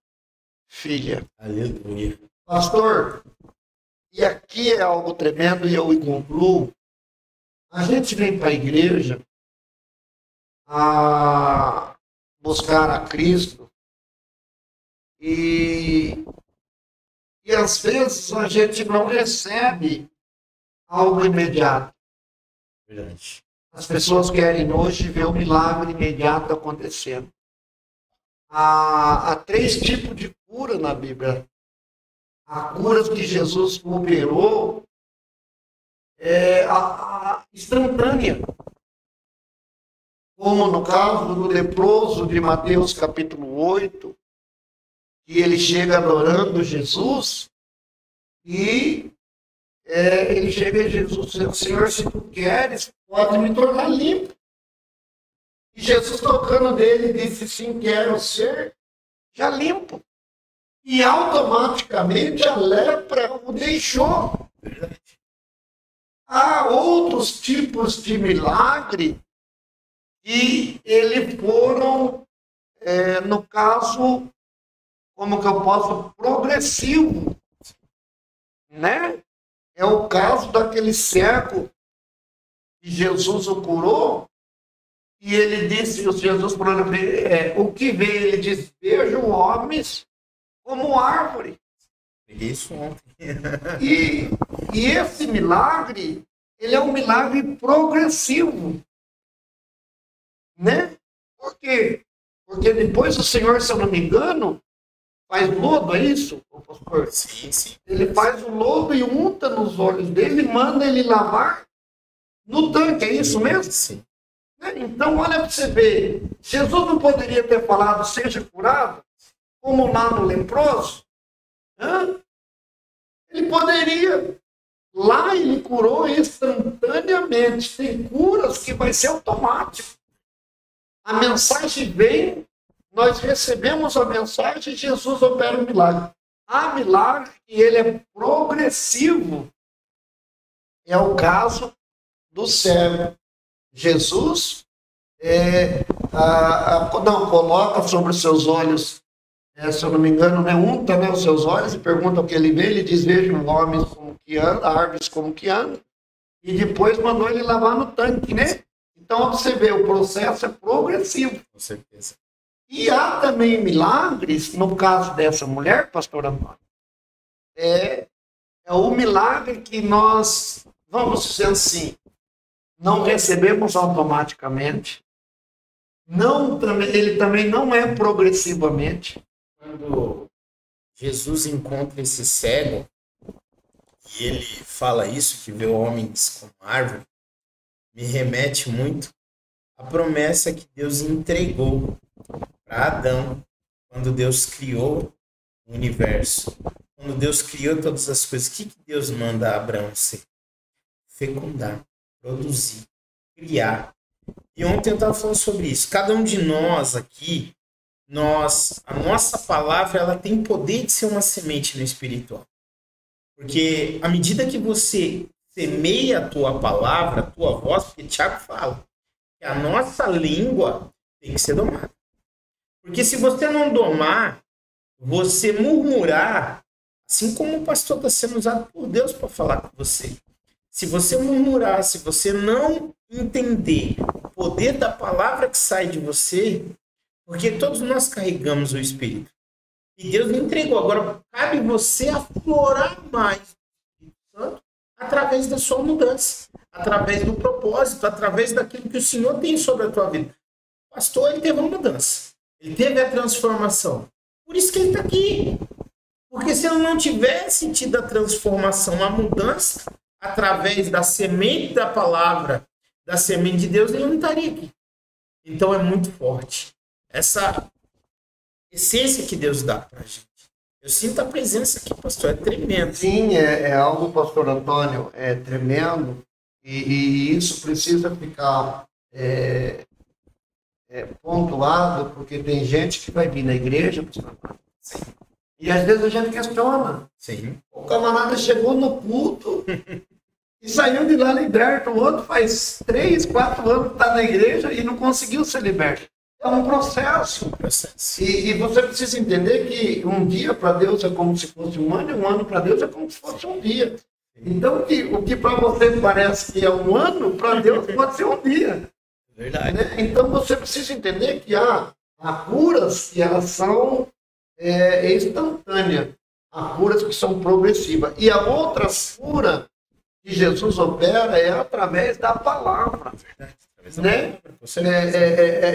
filha. Aleluia. Pastor, e aqui é algo tremendo e eu concluo. A gente vem para a igreja a buscar a Cristo e às vezes a gente não recebe algo imediato. Verdade. As pessoas querem hoje ver o milagre imediato acontecendo. Há 3 tipos de cura na Bíblia. A cura que Jesus operou é a instantânea. Como no caso do leproso de Mateus capítulo 8, que ele chega adorando Jesus e ele chega a Jesus e diz: Senhor, se tu queres, pode me tornar limpo. E Jesus, tocando dele, disse: sim, quero ser já limpo. E automaticamente a lepra o deixou. Há outros tipos de milagre que ele foram, no caso, como que eu posso, progressivo. Né? É o caso daquele cego que Jesus o curou. E ele disse, Jesus, o que vê? Ele diz: vejo homens como árvore. Isso ontem. E esse milagre, ele é um milagre progressivo. Né? Por quê? Porque depois o Senhor, se eu não me engano, faz lodo, é isso? Sim, sim. Ele faz o lodo e unta nos olhos dele e manda ele lavar no tanque, é isso mesmo? Sim. Então, olha para você ver. Jesus não poderia ter falado: seja curado, como lá no leproso? Ele poderia. Lá ele curou instantaneamente. Tem curas que vai ser automático. A mensagem vem, nós recebemos a mensagem e Jesus opera o milagre. Há milagre e ele é progressivo. É o caso do cego. Jesus não coloca sobre os seus olhos, se eu não me engano, né, unta, né, os seus olhos e pergunta o que ele vê. Ele diz: vejo homens como que andam, árvores como que andam. E depois mandou ele lavar no tanque, né? Então você vê, o processo é progressivo. Com certeza. E há também milagres, no caso dessa mulher, pastor Antônio, é o milagre que nós, vamos dizer assim, não recebemos automaticamente. Ele também não é progressivamente. Quando Jesus encontra esse cego e ele fala isso, que vê homens como árvore, me remete muito à promessa que Deus entregou para Adão quando Deus criou o universo. Quando Deus criou todas as coisas, o que Deus manda a Abraão ser? Fecundar, produzir, criar. E ontem eu estava falando sobre isso. Cada um de nós aqui, a nossa palavra, ela tem poder de ser uma semente no espiritual. Porque à medida que você semeia a tua palavra, a tua voz, porque Tiago fala que a nossa língua tem que ser domada. Porque se você não domar, você murmurar, assim como o pastor está sendo usado por Deus para falar com você. Se você murmurar, se você não entender o poder da palavra que sai de você, porque todos nós carregamos o Espírito. E Deus me entregou. Agora, cabe você aflorar mais o Espírito Santo através da sua mudança, através do propósito, através daquilo que o Senhor tem sobre a tua vida. O pastor, ele teve uma mudança. Ele teve a transformação. Por isso que ele está aqui. Porque se ele não tivesse tido a transformação, a mudança, através da semente da palavra, da semente de Deus, ele não estaria aqui. Então é muito forte. Essa essência que Deus dá para a gente. Eu sinto a presença aqui, pastor, é tremendo. Sim, é algo, pastor Antônio, é tremendo. E isso precisa ficar pontuado, porque tem gente que vai vir na igreja, pastor Antônio. Sim. E às vezes a gente questiona. Sim. O camarada chegou no culto e saiu de lá liberto. O outro faz 3, 4 anos que está na igreja e não conseguiu ser liberto. É um processo. E você precisa entender que um dia para Deus é como se fosse um ano, e um ano para Deus é como se fosse um dia. Então, o que para você parece que é um ano, para Deus pode ser um dia. Verdade. Né? Então, você precisa entender que há curas que elas são instantâneas. Há curas que são progressivas. E a outra cura que Jesus opera é através da palavra. Verdade. Né?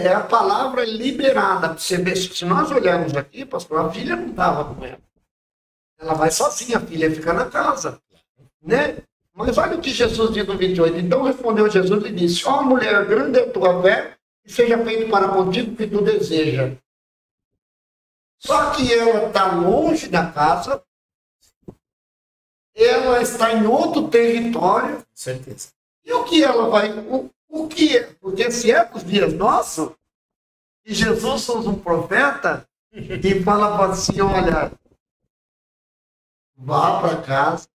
É a palavra liberada. Você vê, se nós olharmos aqui, pastor, a filha não estava com ela. Ela vai sozinha, a filha fica na casa. Né? Mas olha o que Jesus diz no 28. Então respondeu Jesus e disse: ó mulher, grande é a tua fé, e seja feito para contigo o que tu deseja. Só que ela está longe da casa, ela está em outro território. Com certeza. E o que ela vai... O que é? Porque se é os dias nossos, e Jesus fosse um profeta, e fala para assim, olha, vá para casa,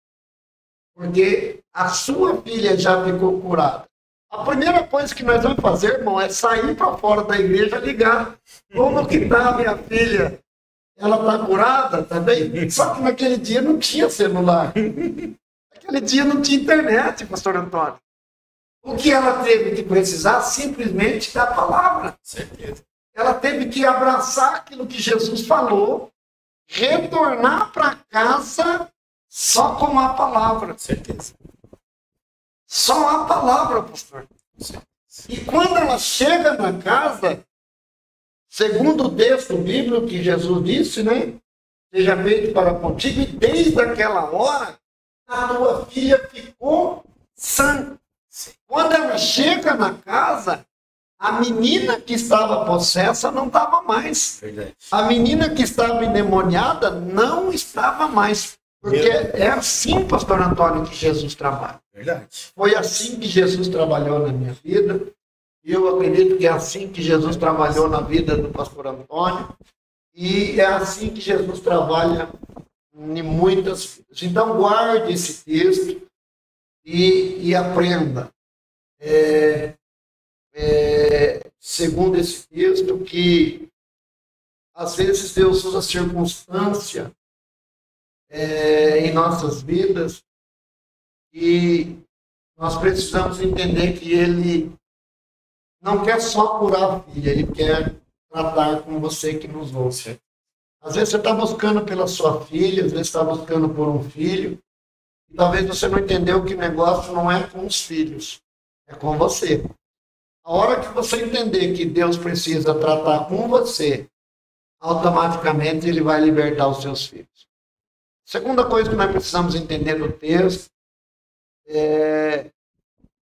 porque a sua filha já ficou curada. A primeira coisa que nós vamos fazer, irmão, é sair para fora da igreja e ligar. Como que está minha filha? Ela está curada também? Só que naquele dia não tinha celular. Naquele dia não tinha internet, pastor Antônio. O que ela teve que precisar? Simplesmente da palavra. Certeza. Ela teve que abraçar aquilo que Jesus falou, retornar para casa só com a palavra. Certeza. Só a palavra, pastor. Certeza. E quando ela chega na casa, segundo o texto bíblico que Jesus disse, né? Seja feito para contigo, e desde aquela hora, a tua filha ficou sã. Quando ela chega na casa, a menina que estava possessa não estava mais. Verdade. A menina que estava endemoniada não estava mais. Porque é assim, pastor Antônio, que Jesus trabalha. Verdade. Foi assim que Jesus trabalhou na minha vida. E eu acredito que é assim que Jesus trabalhou na vida do pastor Antônio. E é assim que Jesus trabalha em muitas vidas. Então, guarde esse texto e aprenda. Segundo esse texto, que às vezes Deus usa circunstância em nossas vidas e nós precisamos entender que Ele não quer só curar a filha, Ele quer tratar com você que nos ouça. Às vezes você está buscando pela sua filha, às vezes está buscando por um filho, e talvez você não entendeu que o negócio não é com os filhos, é com você. A hora que você entender que Deus precisa tratar com você, automaticamente Ele vai libertar os seus filhos. Segunda coisa que nós precisamos entender no texto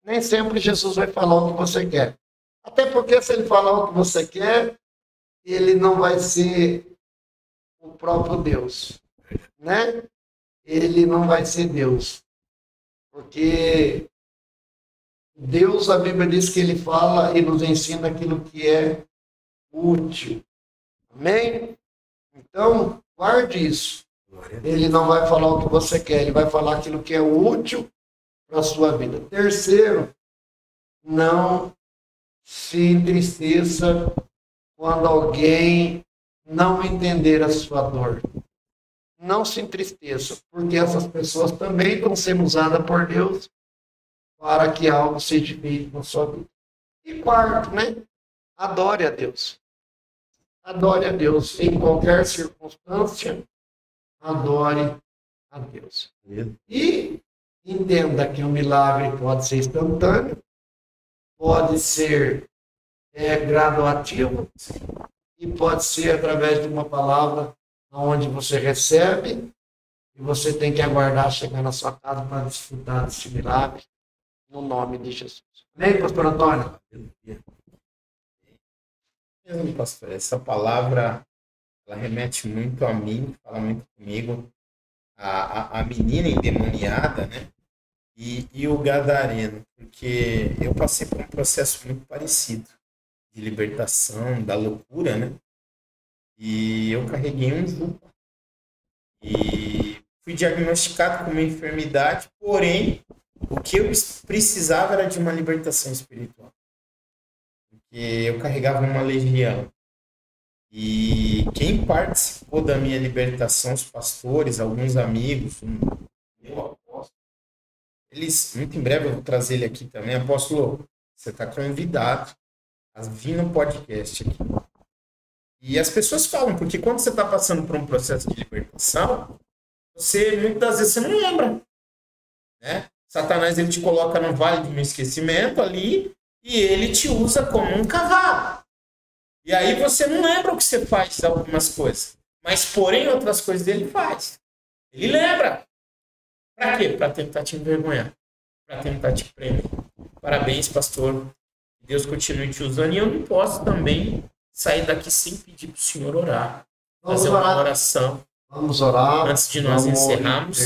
nem sempre Jesus vai falar o que você quer. Até porque se Ele falar o que você quer, Ele não vai ser o próprio Deus, né? Ele não vai ser Deus. Porque Deus, a Bíblia diz que ele fala e nos ensina aquilo que é útil. Amém? Então, guarde isso. Ele não vai falar o que você quer, ele vai falar aquilo que é útil para a sua vida. Terceiro, não se entristeça quando alguém não entender a sua dor. Não se entristeça, porque essas pessoas também estão sendo usadas por Deus para que algo seja feito na sua vida. E quarto, né? Adore a Deus. Adore a Deus em qualquer circunstância. Adore a Deus. E entenda que o milagre pode ser instantâneo, pode ser graduativo e pode ser através de uma palavra onde você recebe e você tem que aguardar chegar na sua casa para desfrutar desse milagre no nome de Jesus. Amém, pastor Antônio? Mesmo, pastor, essa palavra ela remete muito a mim, fala muito comigo, a menina endemoniada, né? E o gadareno, porque eu passei por um processo muito parecido de libertação, da loucura, né? E eu carreguei um jugo. E fui diagnosticado com uma enfermidade, porém, o que eu precisava era de uma libertação espiritual. Porque eu carregava uma legião. E quem participou da minha libertação, os pastores, alguns amigos, meu apóstolo, eles, muito em breve eu vou trazer ele aqui também. Apóstolo, você está convidado a vir no podcast aqui. E as pessoas falam, porque quando você está passando por um processo de libertação, você, muitas das vezes, você não lembra. Né? Satanás, ele te coloca no vale de um esquecimento ali e ele te usa como um cavalo. E aí você não lembra o que você faz de algumas coisas. Mas, porém, outras coisas ele faz. Ele lembra. Para quê? Para tentar te envergonhar. Para tentar te prender. Parabéns, pastor. Deus continue te usando. E eu não posso também sair daqui sem pedir para o Senhor orar. Fazer uma oração. Vamos orar. Antes de nós encerrarmos.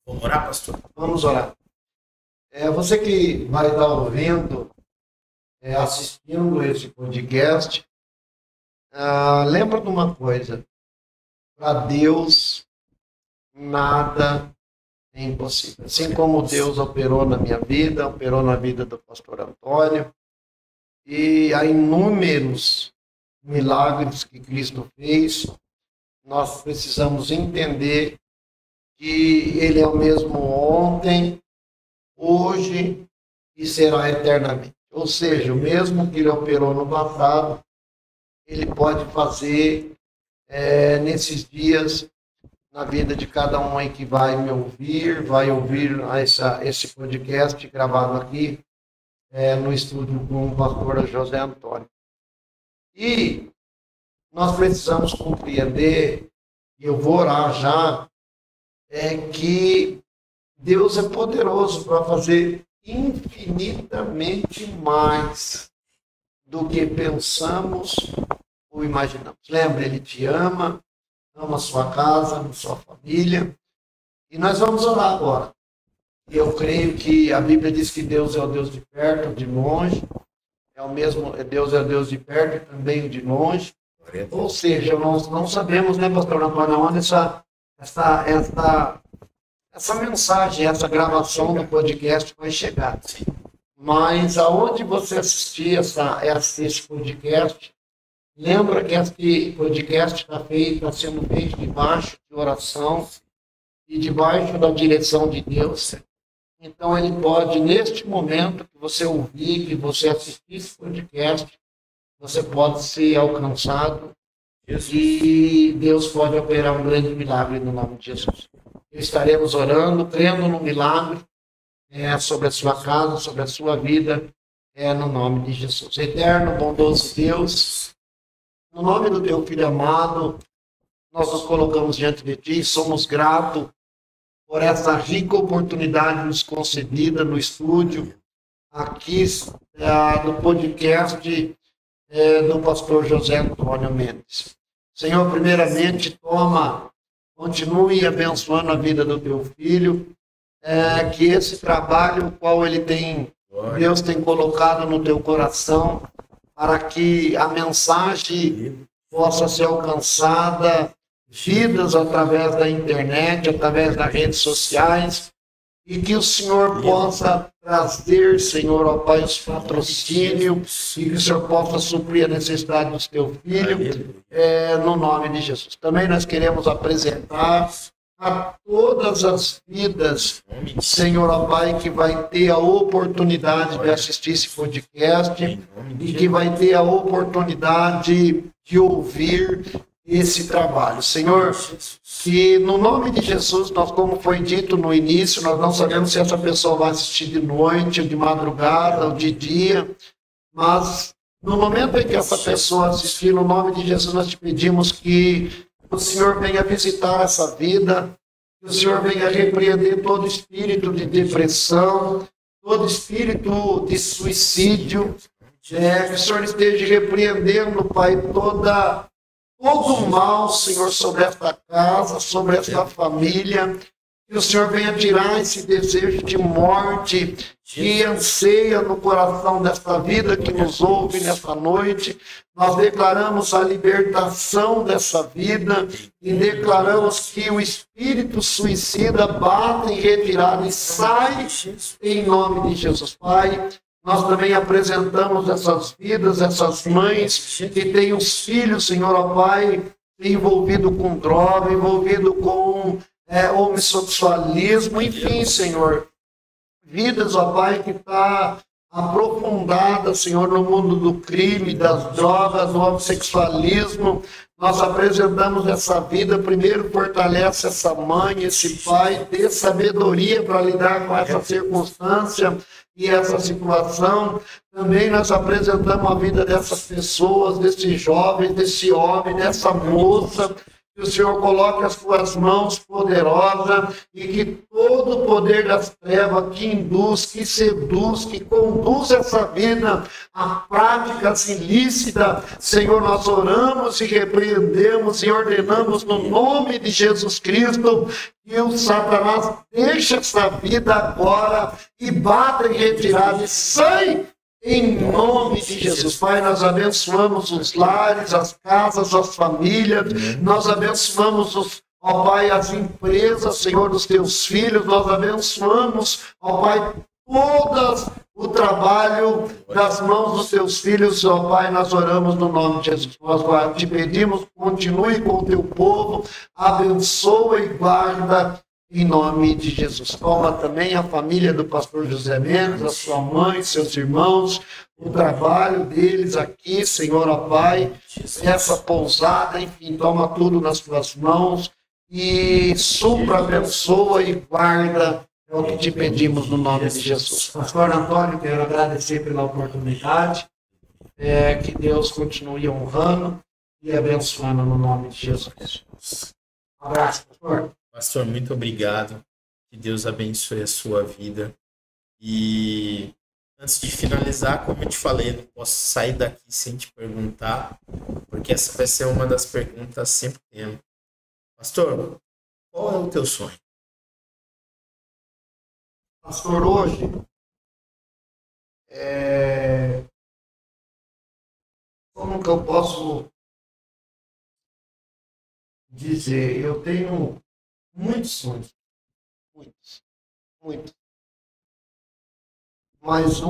Vamos orar, pastor? Vamos orar. Você que vai estar ouvindo, assistindo esse podcast, lembra de uma coisa. Para Deus, nada é impossível. Assim como Deus operou na minha vida, operou na vida do pastor Antônio, e há inúmeros milagres que Cristo fez, nós precisamos entender que Ele é o mesmo ontem, hoje e será eternamente. Ou seja, o mesmo que Ele operou no passado, Ele pode fazer nesses dias na vida de cada um aí que vai me ouvir, vai ouvir esse podcast gravado aqui no estúdio com o pastor José Antônio. E nós precisamos compreender, e eu vou orar já, que Deus é poderoso para fazer infinitamente mais do que pensamos ou imaginamos. Lembra, Ele te ama a sua casa, a sua família. E nós vamos orar agora. E eu creio que a Bíblia diz que Deus é o Deus de perto, de longe. Deus é o Deus de perto e também o de longe. Ou seja, nós não sabemos, né, pastor Antônio, onde essa mensagem, essa gravação do podcast vai chegar. Mas aonde você assistir esse podcast, lembra que esse podcast está sendo feito debaixo de oração e debaixo da direção de Deus. Então ele pode, neste momento que você ouvir, que você assistir esse podcast, você pode ser alcançado e Deus pode operar um grande milagre no nome de Jesus. Estaremos orando, crendo no milagre sobre a sua casa, sobre a sua vida, no nome de Jesus. Eterno, bondoso Deus, no nome do teu Filho amado, nós nos colocamos diante de ti, somos gratos por essa rica oportunidade nos concedida no estúdio, aqui do podcast do pastor José Antônio Mendes. Senhor, primeiramente, continue abençoando a vida do teu filho, que esse trabalho, o qual ele tem Deus tem colocado no teu coração para que a mensagem possa ser alcançada, vidas através da internet, através das redes sociais, e que o Senhor possa trazer, Senhor, ó Pai, os patrocínios, e que o Senhor possa suprir a necessidade do teu filho, no nome de Jesus. Também nós queremos apresentar a todas as vidas, Senhor, ó Pai, que vai ter a oportunidade de assistir esse podcast e que vai ter a oportunidade de ouvir esse trabalho. Senhor, que no nome de Jesus, nós, como foi dito no início, nós não sabemos se essa pessoa vai assistir de noite, ou de madrugada, ou de dia, mas no momento em que essa pessoa assistir, no nome de Jesus, nós te pedimos que o Senhor venha visitar essa vida, que o Senhor venha repreender todo espírito de depressão, todo espírito de suicídio, que o Senhor esteja repreendendo, Pai, todo o mal, Senhor, sobre esta casa, sobre esta família, que o Senhor venha tirar esse desejo de morte que anseia no coração desta vida que nos ouve nesta noite. Nós declaramos a libertação dessa vida e declaramos que o espírito suicida bate em retirada e sai em nome de Jesus. Pai, nós também apresentamos essas vidas, essas mães que têm os filhos, Senhor, ó Pai, envolvido com droga, envolvido com homossexualismo, enfim, Senhor, vidas, ó Pai, que está aprofundada, Senhor, no mundo do crime, das drogas, do homossexualismo. Nós apresentamos essa vida, primeiro fortalece essa mãe, esse pai, dê sabedoria para lidar com essa circunstância e essa situação. Também nós apresentamos a vida dessas pessoas, desses jovens, desse homem, dessa moça, que o Senhor coloque as tuas mãos poderosas e que todo o poder das trevas que induz, que seduz, que conduz essa vida a práticas ilícitas, Senhor, nós oramos e repreendemos e ordenamos no nome de Jesus Cristo que o Satanás deixe essa vida agora e bata em retirada e sai em nome de Jesus. Pai, nós abençoamos os lares, as casas, as famílias, nós abençoamos ó Pai, as empresas, Senhor, dos teus filhos, nós abençoamos, ó Pai, todo o trabalho das mãos dos teus filhos, ó Pai, nós oramos no nome de Jesus. Nós te pedimos, continue com o teu povo, abençoa e guarda em nome de Jesus. Toma também a família do pastor José Mendes, a sua mãe, seus irmãos, o trabalho deles aqui, Senhor, ó Pai, essa pousada, enfim, toma tudo nas tuas mãos e supra, abençoa e guarda, é o que te pedimos no nome de Jesus. Pastor Antônio, quero agradecer pela oportunidade, que Deus continue honrando e abençoando no nome de Jesus. Um abraço, pastor. Pastor, muito obrigado. Que Deus abençoe a sua vida. E antes de finalizar, como eu te falei, eu não posso sair daqui sem te perguntar, porque essa vai ser uma das perguntas sempre que temos. Pastor, qual é o teu sonho? Pastor, hoje, como que eu posso dizer? Eu tenho muitos sonhos, muitos. Mas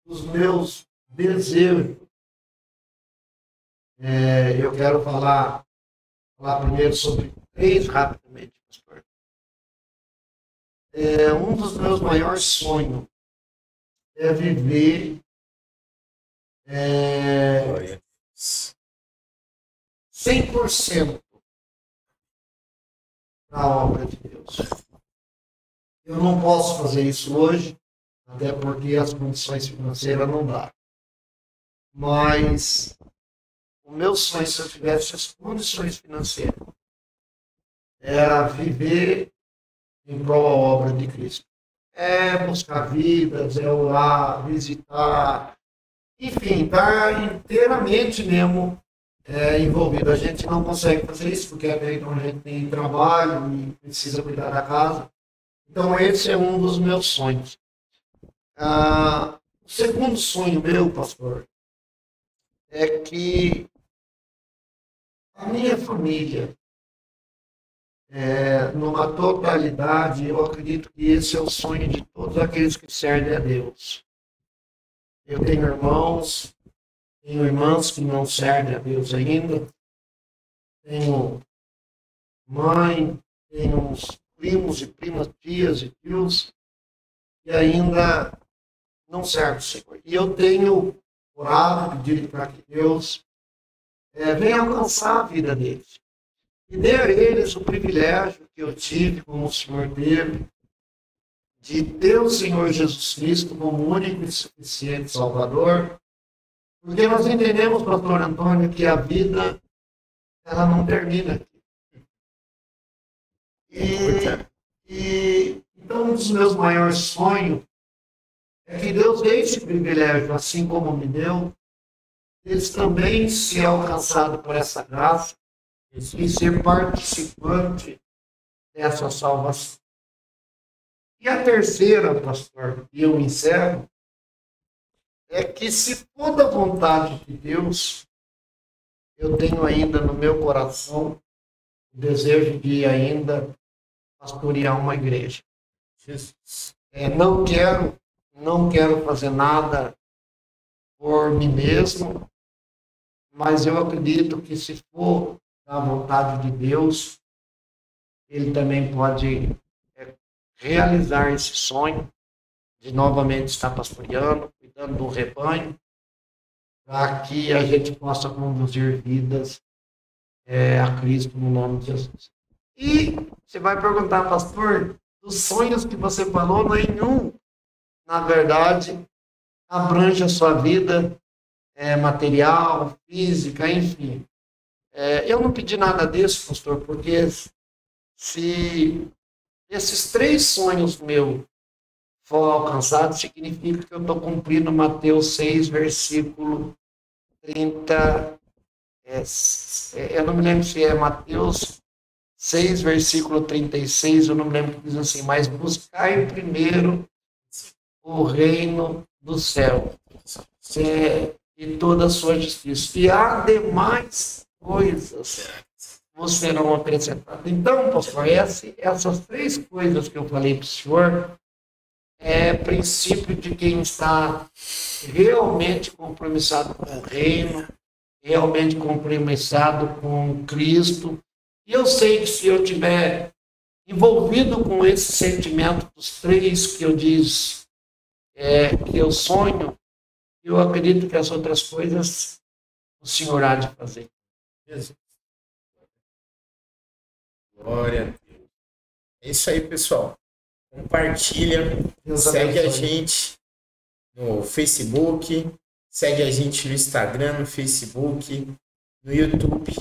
dos meus desejos, eu quero falar primeiro sobre 3 rapidamente, pastor. Um dos meus maiores sonhos é viver 100% na obra de Deus. Eu não posso fazer isso hoje, até porque as condições financeiras não dão. Mas o meu sonho, se eu tivesse as condições financeiras, era viver em prol da obra de Cristo. Buscar vidas, orar, visitar, enfim, estar inteiramente mesmo envolvido. A gente não consegue fazer isso, porque até então a gente tem trabalho e precisa cuidar da casa. Então esse é um dos meus sonhos. O segundo sonho meu, pastor, é que a minha família, numa totalidade, eu acredito que esse é o sonho de todos aqueles que servem a Deus. Eu tenho irmãos, tenho irmãs que não servem a Deus ainda, tenho mãe, tenho uns primos e primas, tias e tios, que ainda não servem o Senhor. E eu tenho orado, pedido para que Deus venha alcançar a vida deles. E dê a eles o privilégio que eu tive, como o Senhor teve, de ter o Senhor Jesus Cristo como único e suficiente Salvador, porque nós entendemos, pastor Antônio, que a vida ela não termina aqui. Então, um dos meus maiores sonhos é que Deus dê esse privilégio, assim como me deu, eles também ser alcançados por essa graça e ser participante dessa salvação. E a terceira, pastor, e eu encerro, é que se for da vontade de Deus, eu tenho ainda no meu coração o desejo de ainda pastorear uma igreja. Não quero fazer nada por mim mesmo, mas eu acredito que se for da vontade de Deus, Ele também pode realizar esse sonho de novamente estar pastoreando, cuidando do rebanho, para que a gente possa conduzir vidas a Cristo no nome de Jesus. E você vai perguntar, pastor, dos sonhos que você falou, nenhum, na verdade, abrange a sua vida material, física, enfim. Eu não pedi nada disso, pastor, porque se esses 3 sonhos meus foram alcançados, significa que eu estou cumprindo Mateus 6, versículo 30. Eu não me lembro se é Mateus 6, versículo 36, eu não me lembro que diz assim, mas buscai primeiro o reino do céu e toda a sua justiça. E há demais coisas vos serão acrescentadas. Então, pastor, essas 3 coisas que eu falei para o senhor é princípio de quem está realmente compromissado com o reino, realmente compromissado com Cristo. E eu sei que se eu tiver envolvido com esse sentimento dos 3 que eu disse, que eu sonho, eu acredito que as outras coisas o Senhor há de fazer. Jesus. Glória a Deus. É isso aí, pessoal. Compartilha, segue a gente no Facebook, segue a gente no Instagram, no Facebook, no YouTube,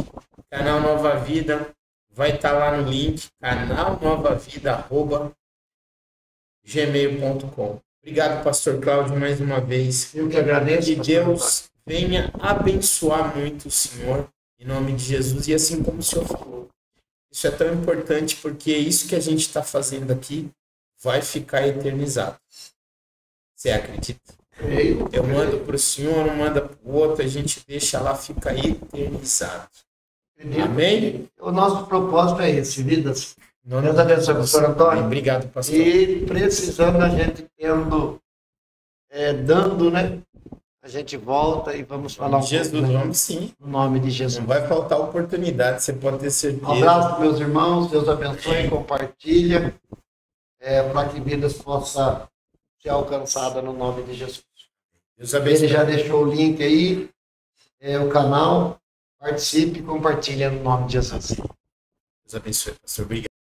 canal Nova Vida, vai estar lá no link, canalnovavida@gmail.com. Obrigado, pastor Cláudio, mais uma vez. Eu que agradeço. Que Deus venha abençoar muito o senhor, em nome de Jesus, e assim como o senhor falou. Isso é tão importante porque isso que a gente está fazendo aqui vai ficar eternizado. Você acredita? Eu mando para o senhor, manda para o outro, a gente deixa lá, fica eternizado. Amém? O nosso propósito é esse, vidas. Deus abençoe, pastor Antônio. Obrigado, pastor. E precisando a gente dando, né? A gente volta e vamos falar Jesus, vamos sim. No nome de Jesus. Não vai faltar oportunidade, você pode ter certeza. Um abraço, meus irmãos. Deus abençoe, compartilha, para que vidas possam ser alcançadas no nome de Jesus. Deus abençoe. Ele já deixou o link aí, o canal. Participe e compartilhe no nome de Jesus. Deus abençoe, pastor. Obrigado.